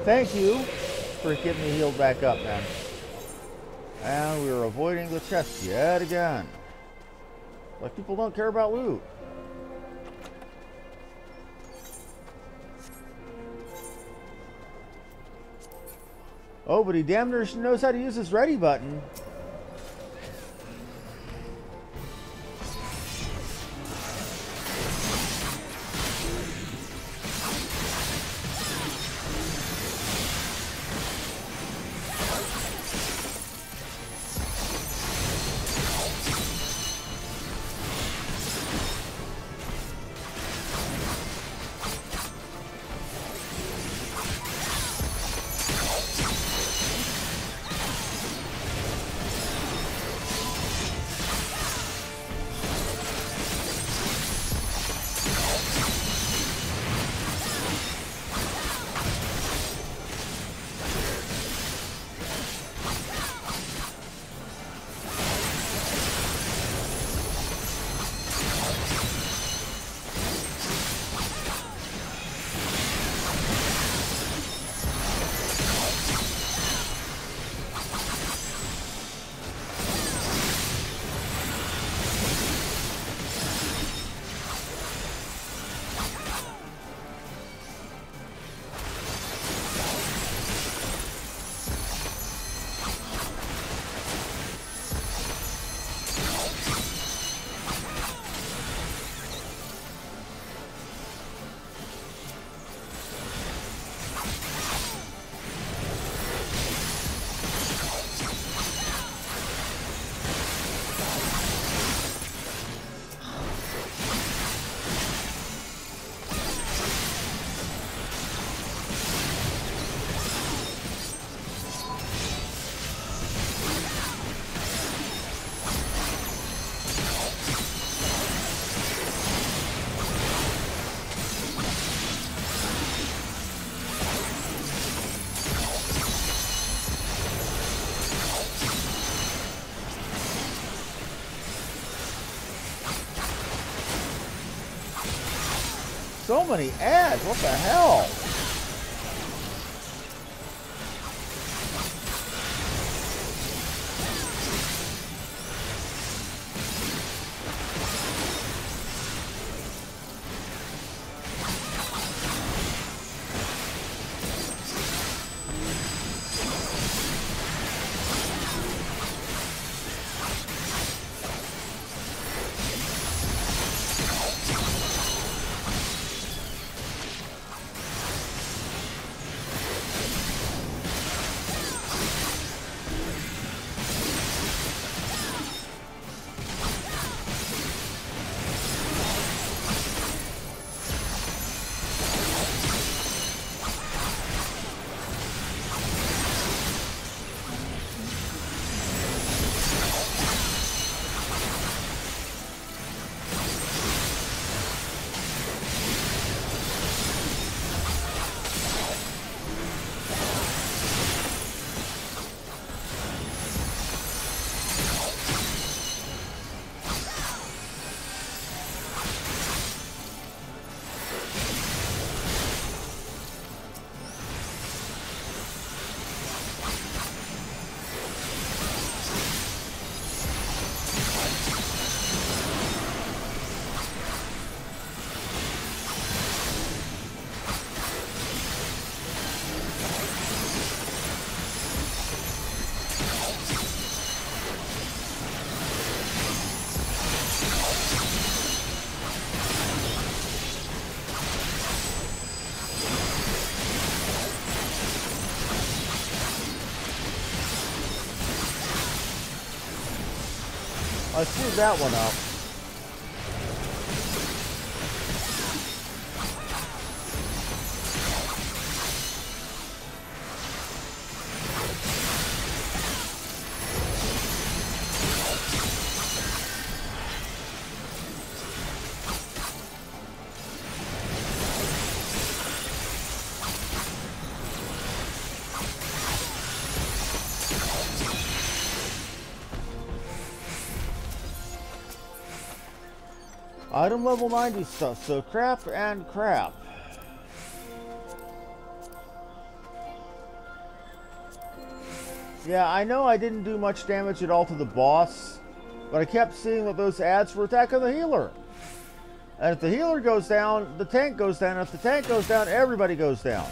A: Thank you for getting me healed back up, man. And we were avoiding the chest yet again. Like people don't care about loot. Oh, but he damn near knows how to use his ready button. So many ads, what the hell? I screwed that one up. Item level 90 stuff, so crap and crap. Yeah, I know I didn't do much damage at all to the boss, but I kept seeing that those ads were attacking the healer. And if the healer goes down, the tank goes down. If the tank goes down, everybody goes down.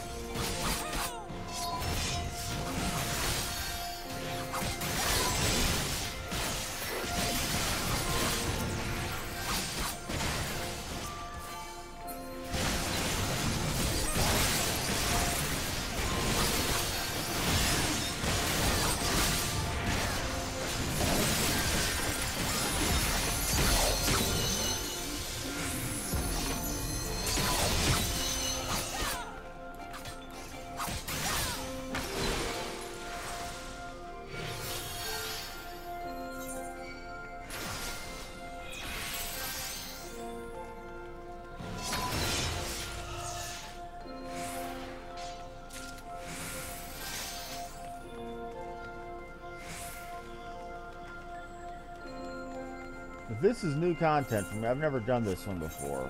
A: This is new content for me. I've never done this one before.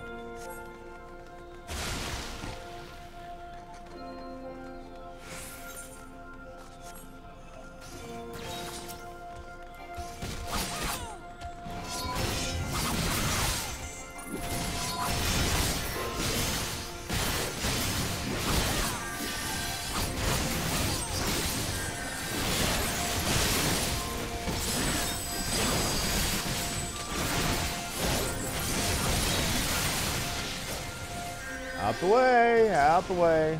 A: Out the way, out the way.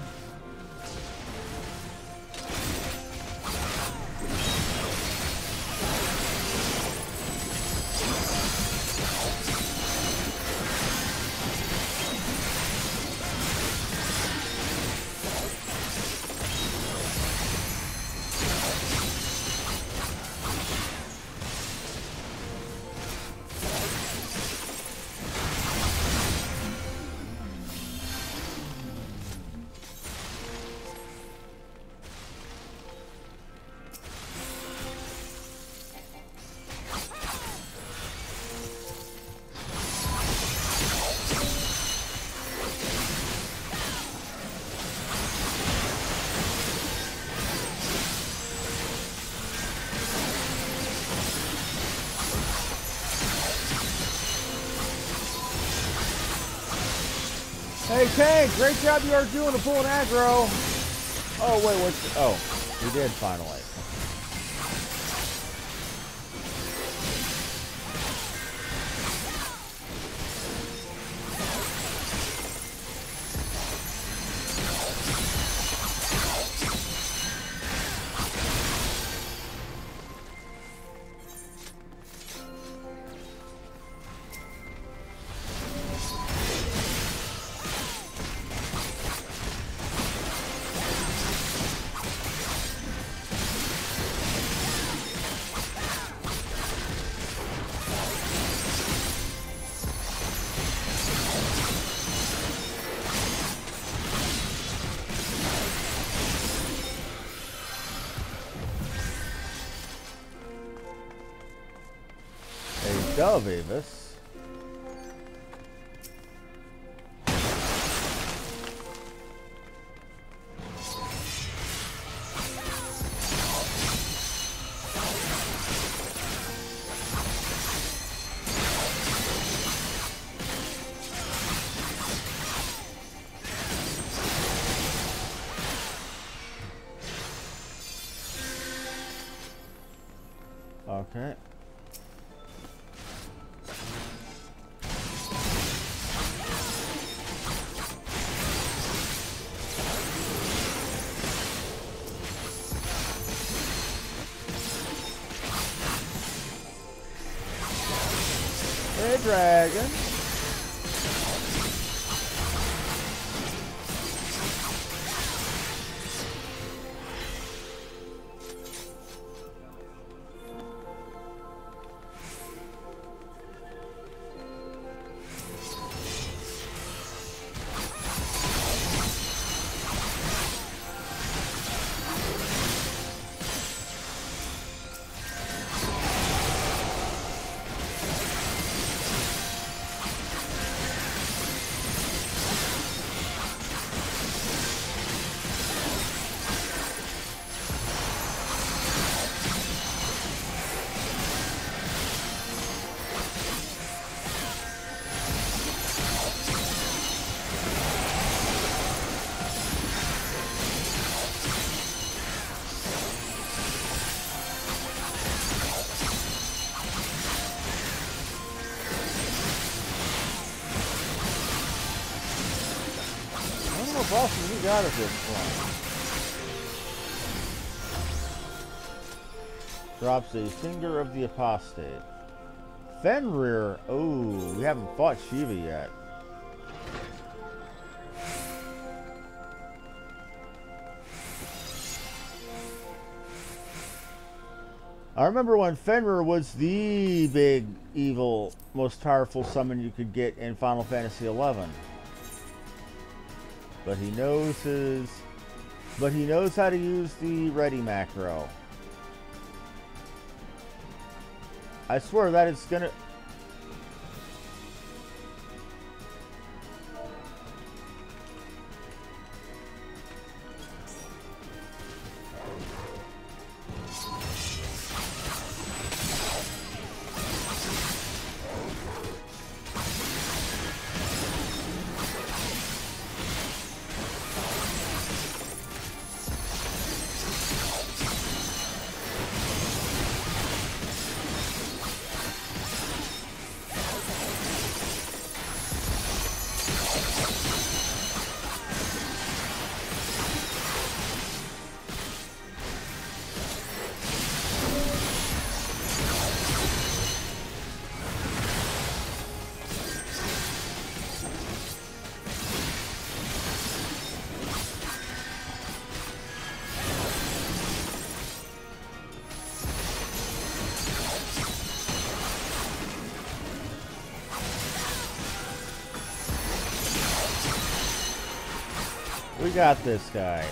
A: Hey, Tank, great job you are doing to pull an aggro. Oh, wait, what's... Oh, we did finally. Dove, Avis. Okay. Hey, dragon. Final bosses we got at this point. Drops a Finger of the Apostate. Fenrir. Oh, we haven't fought Shiva yet. I remember when Fenrir was the big, evil, most powerful summon you could get in Final Fantasy XI. But he knows how to use the ready macro. I swear that it's gonna... We got this guy.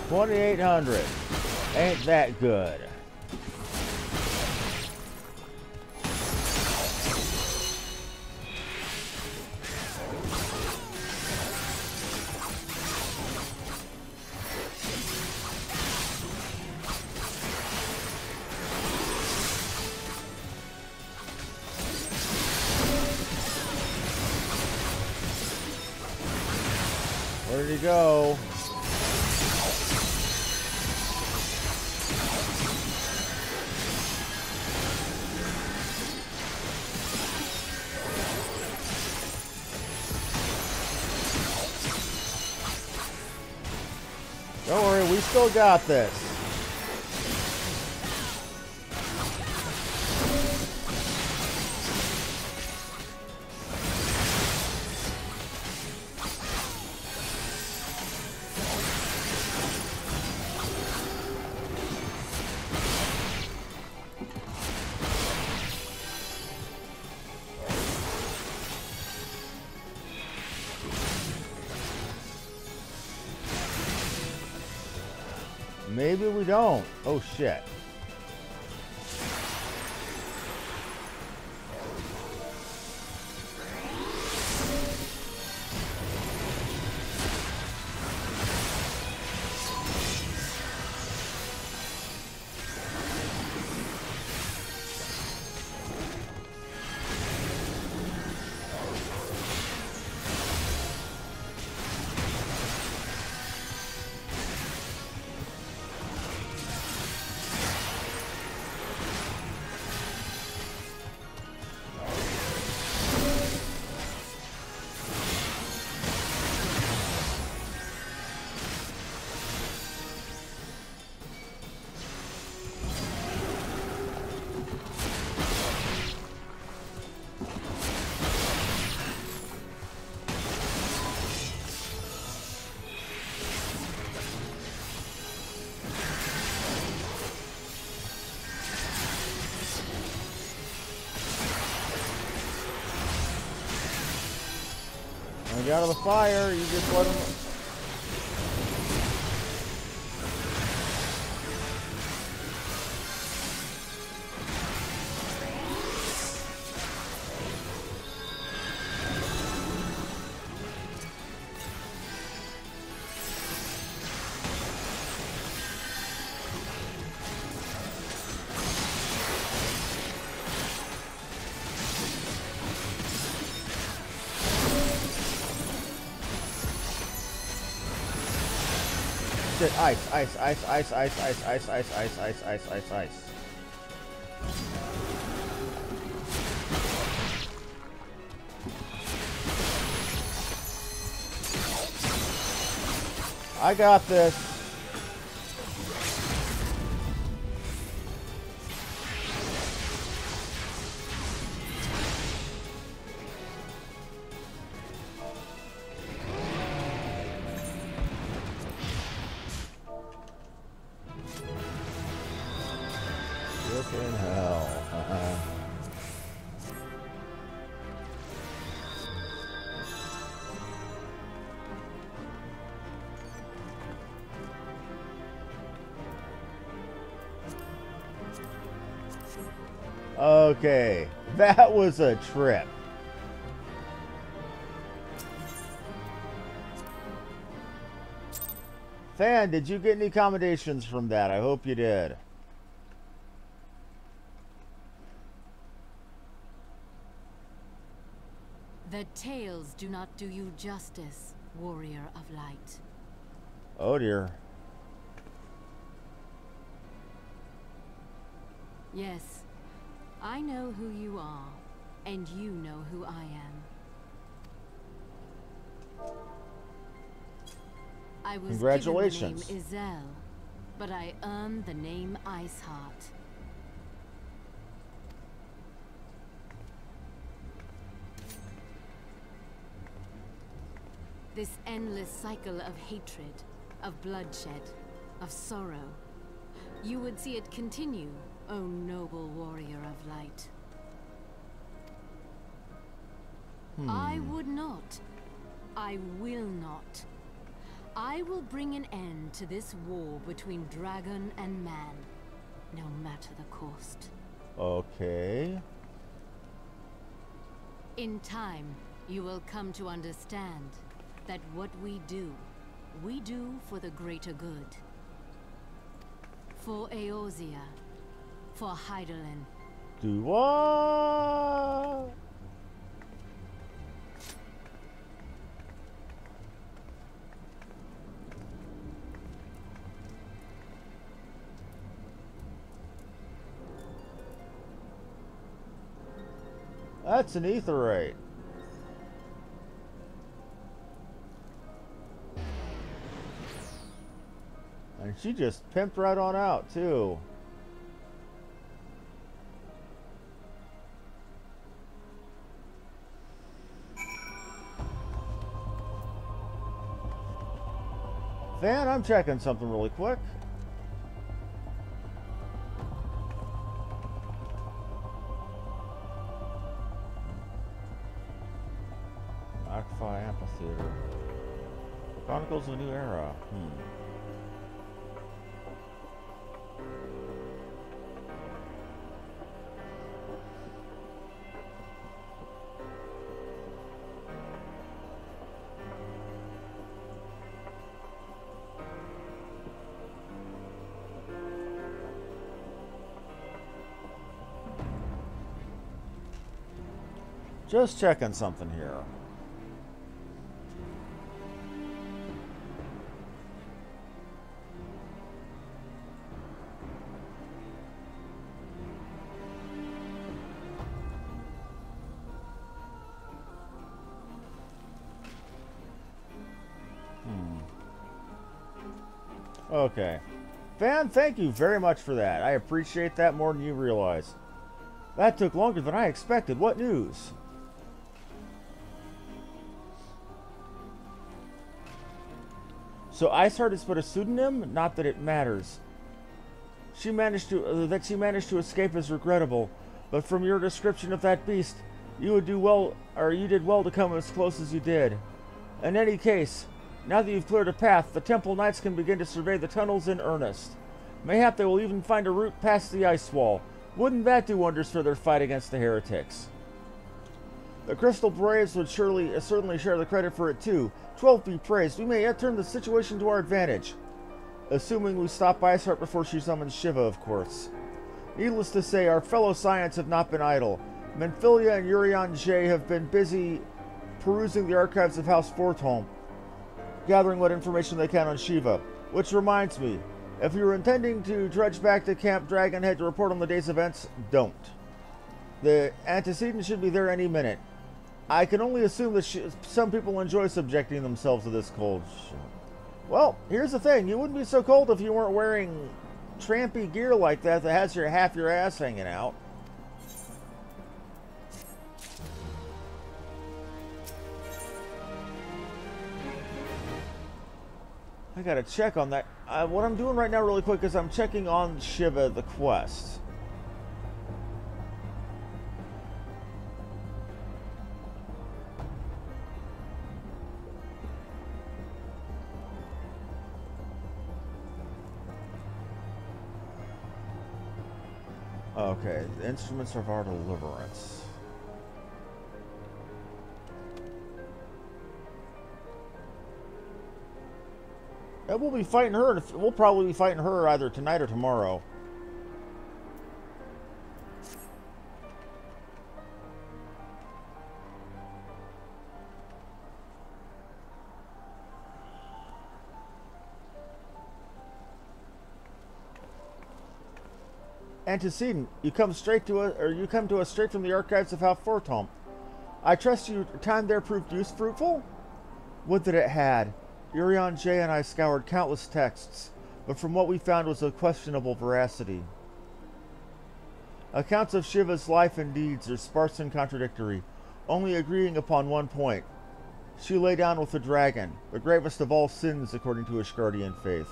A: $2,800. Ain't that good? Where did he go? Don't worry, we still got this. Maybe we don't. Oh shit. Get out of the fire, you just let him... shit. Ice, ice, ice, ice, ice, ice, ice, ice, ice, ice, ice, ice, ice. I got this. Frickin' hell. Okay, that was a trip. Fan, did you get any accommodations from that? I hope you did.
E: The tales do not do you justice, warrior of light.
A: Oh dear.
E: Yes, I know who you are, and you know who I am. I was
A: Congratulations.
E: given the name Izel, but I earned the name Iceheart. This endless cycle of hatred, of bloodshed, of sorrow. You would see it continue, O noble warrior of light. I would not. I will not. I will bring an end to this war between dragon and man, no matter the cost.
A: Okay.
E: In time, you will come to understand that what we do for the greater good. For Eorzea, for Hydaelyn.
A: Do what? That's an etherite. And she just pimped right on out, too. Van, I'm checking something really quick. XIV Amphitheater. The Chronicles of a New Era. Just checking something here. Okay. Fan, thank you very much for that. I appreciate that more than you realize. That took longer than I expected. What news? So Iceheart is but a pseudonym? Not that it matters. That she managed to escape is regrettable, but from your description of that beast, you did well to come as close as you did. In any case, now that you've cleared a path, the Temple Knights can begin to survey the tunnels in earnest. Mayhap they will even find a route past the ice wall. Wouldn't that do wonders for their fight against the heretics? The Crystal Braves would certainly share the credit for it too. 12 be praised. We may yet turn the situation to our advantage. Assuming we stop Iceheart before she summons Shiva, of course. Needless to say, our fellow Scions have not been idle. Menphilia and Urian J have been busy perusing the archives of House Fortholm, gathering what information they can on Shiva. Which reminds me, if you're intending to trudge back to Camp Dragonhead to report on the day's events, don't. The antecedent should be there any minute. I can only assume that some people enjoy subjecting themselves to this cold. Well, here's the thing. You wouldn't be so cold if you weren't wearing trampy gear like that has half your ass hanging out. I gotta check on that. What I'm doing right now really quick is I'm checking on Shiva the quest. Okay, the instruments of our deliverance. And we'll be fighting her. We'll probably be fighting her either tonight or tomorrow. Antecedent, you come to us straight from the archives of House Fortom. I trust your time there proved fruitful? Would that it had. Urion J and I scoured countless texts, but from what we found was of questionable veracity. Accounts of Shiva's life and deeds are sparse and contradictory, only agreeing upon one point. She lay down with the dragon, the gravest of all sins according to Ishgardian faith.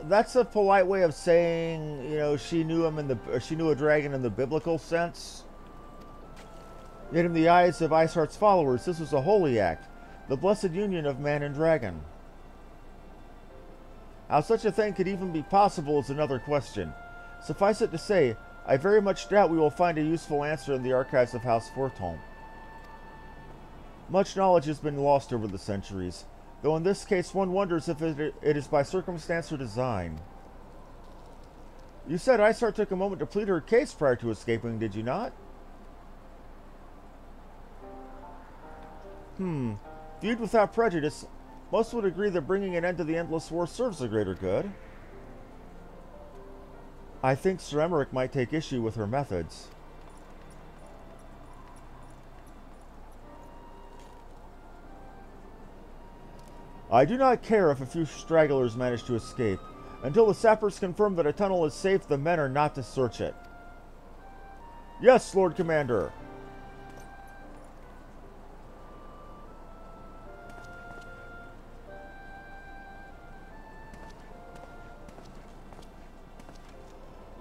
A: That's a polite way of saying, you know, she knew a dragon in the biblical sense. Yet in the eyes of Iceheart's followers, this was a holy act, the blessed union of man and dragon. How such a thing could even be possible is another question. Suffice it to say, I very much doubt we will find a useful answer in the archives of House Fortom. Much knowledge has been lost over the centuries, though in this case one wonders if it is by circumstance or design. You said Iceheart took a moment to plead her case prior to escaping, did you not? Viewed without prejudice, most would agree that bringing an end to the endless war serves the greater good. I think Sir Emmerich might take issue with her methods. I do not care if a few stragglers manage to escape. Until the sappers confirm that a tunnel is safe, the men are not to search it. Yes, Lord Commander.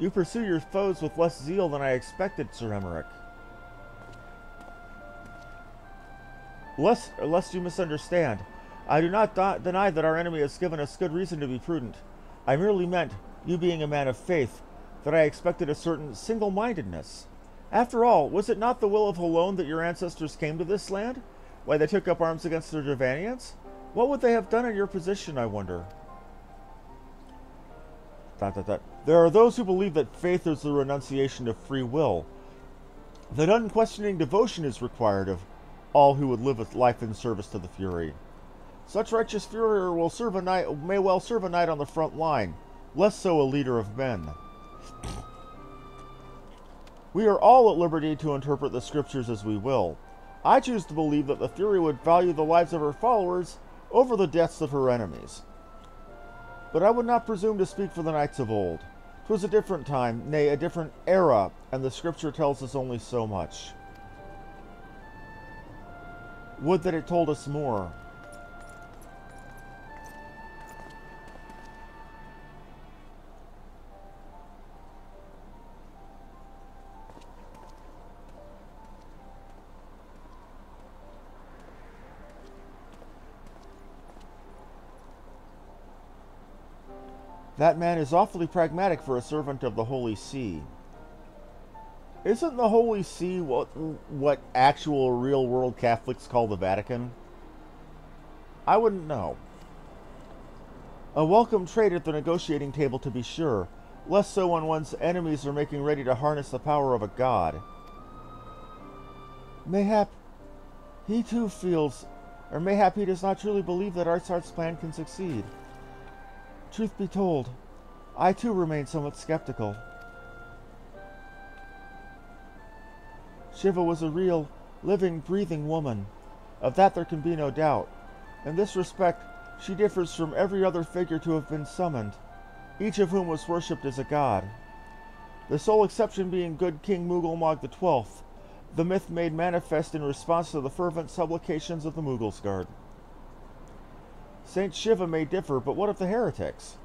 A: You pursue your foes with less zeal than I expected, Sir Emmerich. Lest you misunderstand, I do not deny that our enemy has given us good reason to be prudent. I merely meant, you being a man of faith, that I expected a certain single-mindedness. After all, was it not the will of Halone that your ancestors came to this land? Why they took up arms against the Dravanians? What would they have done in your position, I wonder? There are those who believe that faith is the renunciation of free will, that unquestioning devotion is required of all who would live with life in service to the Fury. Such righteous fury may well serve a knight on the front line, less so a leader of men. We are all at liberty to interpret the scriptures as we will. I choose to believe that the Fury would value the lives of her followers over the deaths of her enemies. But I would not presume to speak for the knights of old. 'Twas a different time, nay, a different era, and the scripture tells us only so much. Would that it told us more. That man is awfully pragmatic for a servant of the Holy See. Isn't the Holy See what actual real-world Catholics call the Vatican? I wouldn't know. A welcome trade at the negotiating table, to be sure, less so when one's enemies are making ready to harness the power of a god. Mayhap he too feels or mayhap he does not truly believe that Iceheart's plan can succeed. Truth be told, I too remain somewhat skeptical. Shiva was a real, living, breathing woman. Of that there can be no doubt. In this respect, she differs from every other figure to have been summoned, each of whom was worshipped as a god. The sole exception being good King Mughal XII, the myth made manifest in response to the fervent supplications of the Mughals' Saint Shiva may differ, but what of the heretics?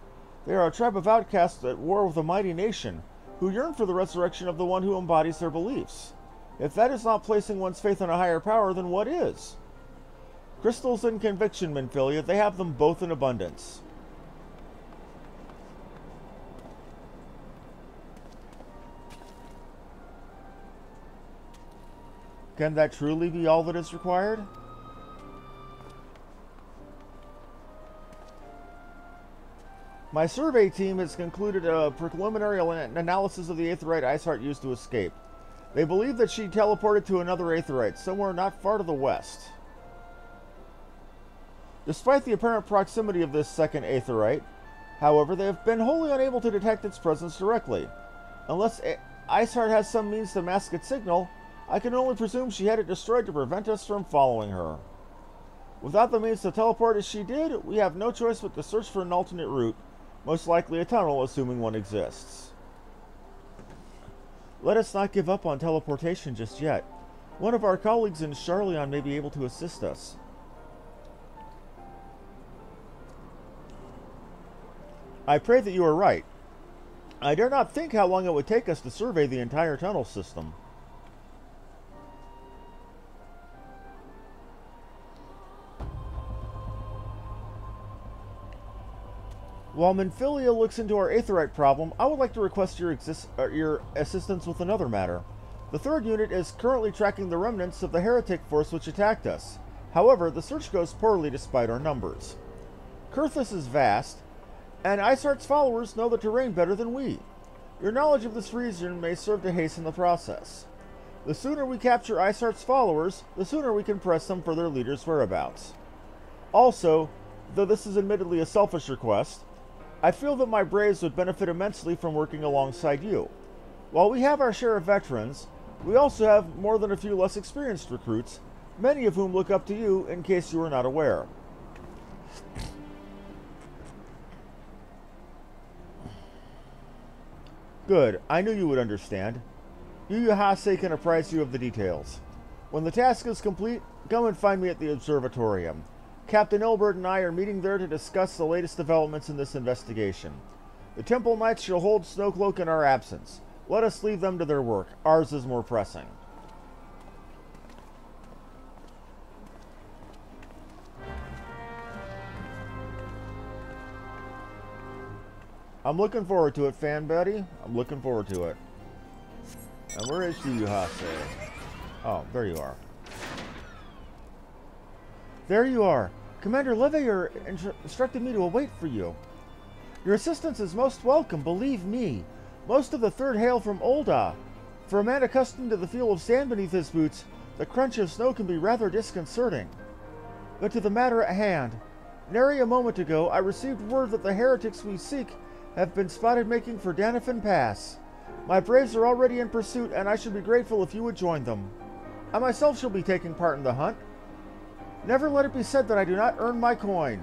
A: They are a tribe of outcasts at war with a mighty nation, who yearn for the resurrection of the one who embodies their beliefs. If that is not placing one's faith in a higher power, then what is? Crystals and conviction, Minfilia, they have them both in abundance. Can that truly be all that is required? My survey team has concluded a preliminary analysis of the Aetheryte Iceheart used to escape. They believe that she teleported to another Aetheryte, somewhere not far to the west. Despite the apparent proximity of this second Aetheryte, however, they have been wholly unable to detect its presence directly. Unless Iceheart has some means to mask its signal, I can only presume she had it destroyed to prevent us from following her. Without the means to teleport as she did, we have no choice but to search for an alternate route, most likely a tunnel, assuming one exists. Let us not give up on teleportation just yet. One of our colleagues in Charleon may be able to assist us. I pray that you are right. I dare not think how long it would take us to survey the entire tunnel system. While Minfilia looks into our Aetheryte problem, I would like to request your assistance with another matter. The third unit is currently tracking the remnants of the heretic force which attacked us. However, the search goes poorly despite our numbers. Kurthus is vast, and Iceheart's followers know the terrain better than we. Your knowledge of this region may serve to hasten the process. The sooner we capture Iceheart's followers, the sooner we can press them for their leader's whereabouts. Also, though this is admittedly a selfish request, I feel that my braves would benefit immensely from working alongside you. While we have our share of veterans, we also have more than a few less experienced recruits, many of whom look up to you in case you are not aware. Good, I knew you would understand. Yu Hase can apprise you of the details. When the task is complete, come and find me at the observatorium. Captain Ilberd and I are meeting there to discuss the latest developments in this investigation. The Temple Knights shall hold Snowcloak in our absence. Let us leave them to their work. Ours is more pressing. I'm looking forward to it, Fan Betty. I'm looking forward to it. And where is Yu Hase? Oh, there you are. There you are. Commander Leveilleur instructed me to await for you. Your assistance is most welcome, believe me. Most of the Third hail from Ul'dah. For a man accustomed to the feel of sand beneath his boots, the crunch of snow can be rather disconcerting. But to the matter at hand. Nary a moment ago, I received word that the heretics we seek have been spotted making for Danafin Pass. My braves are already in pursuit, and I should be grateful if you would join them. I myself shall be taking part in the hunt. Never let it be said that I do not earn my coin.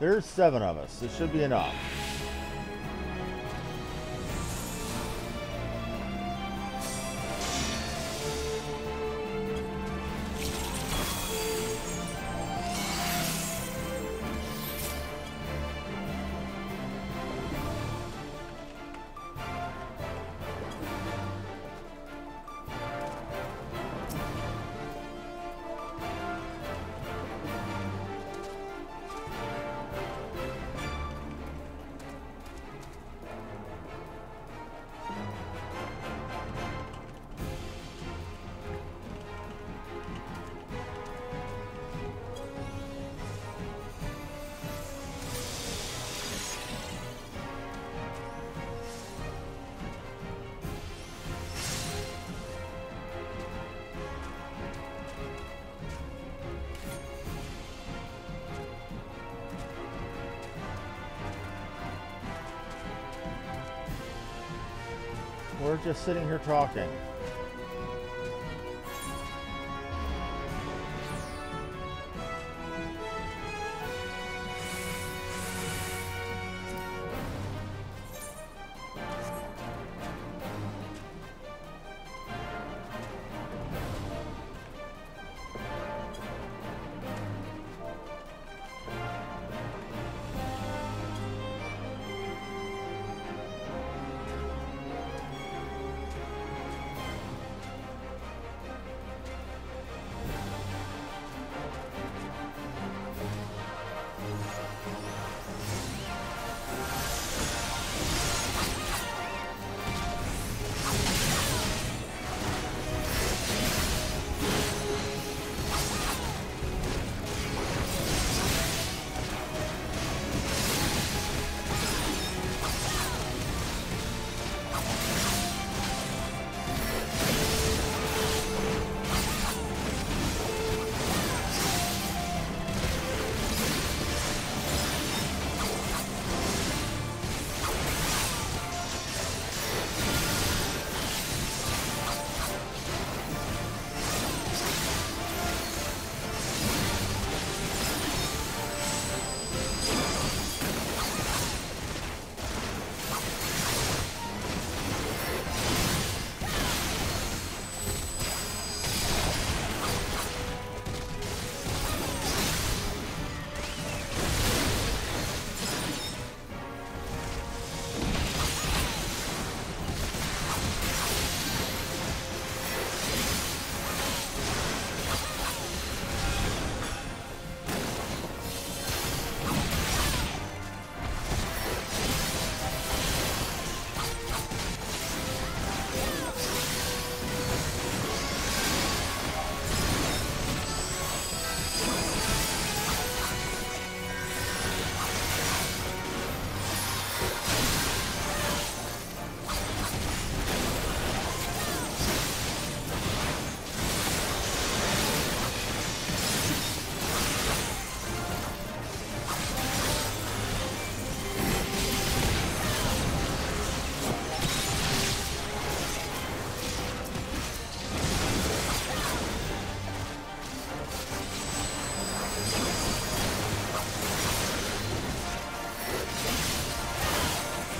A: There's 7 of us. It should be enough. We're just sitting here talking.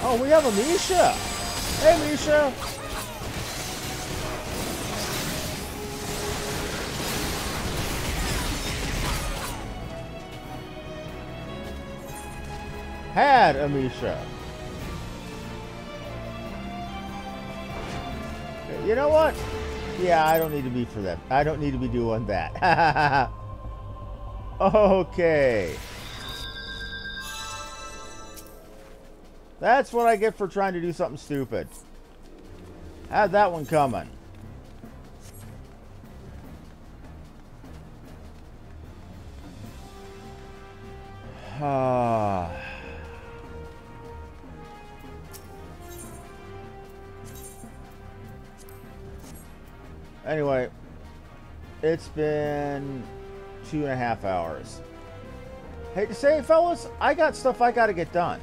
A: Oh, we have a Misha. Hey, Misha. Had a Misha. You know what? Yeah, I don't need to be for that. I don't need to be doing that. Okay. That's what I get for trying to do something stupid. Had that one coming. Anyway, it's been 2.5 hours. Hate to say it, fellas, I got stuff I gotta get done.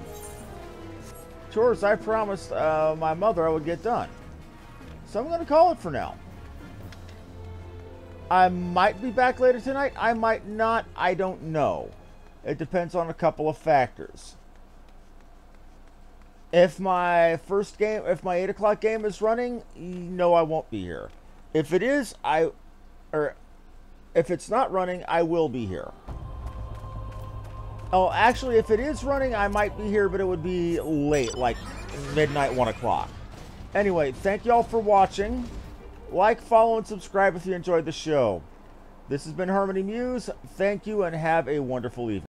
A: Chores I promised my mother I would get done. So I'm going to call it for now. I might be back later tonight. I might not. I don't know. It depends on a couple of factors. If my 8 o'clock game is running, no, I won't be here. If it is, if it's not running, I will be here. Oh, actually, if it is running, I might be here, but it would be late, like midnight, 1 o'clock. Anyway, thank you all for watching. Like, follow, and subscribe if you enjoyed the show. This has been Harmony Muse. Thank you, and have a wonderful evening.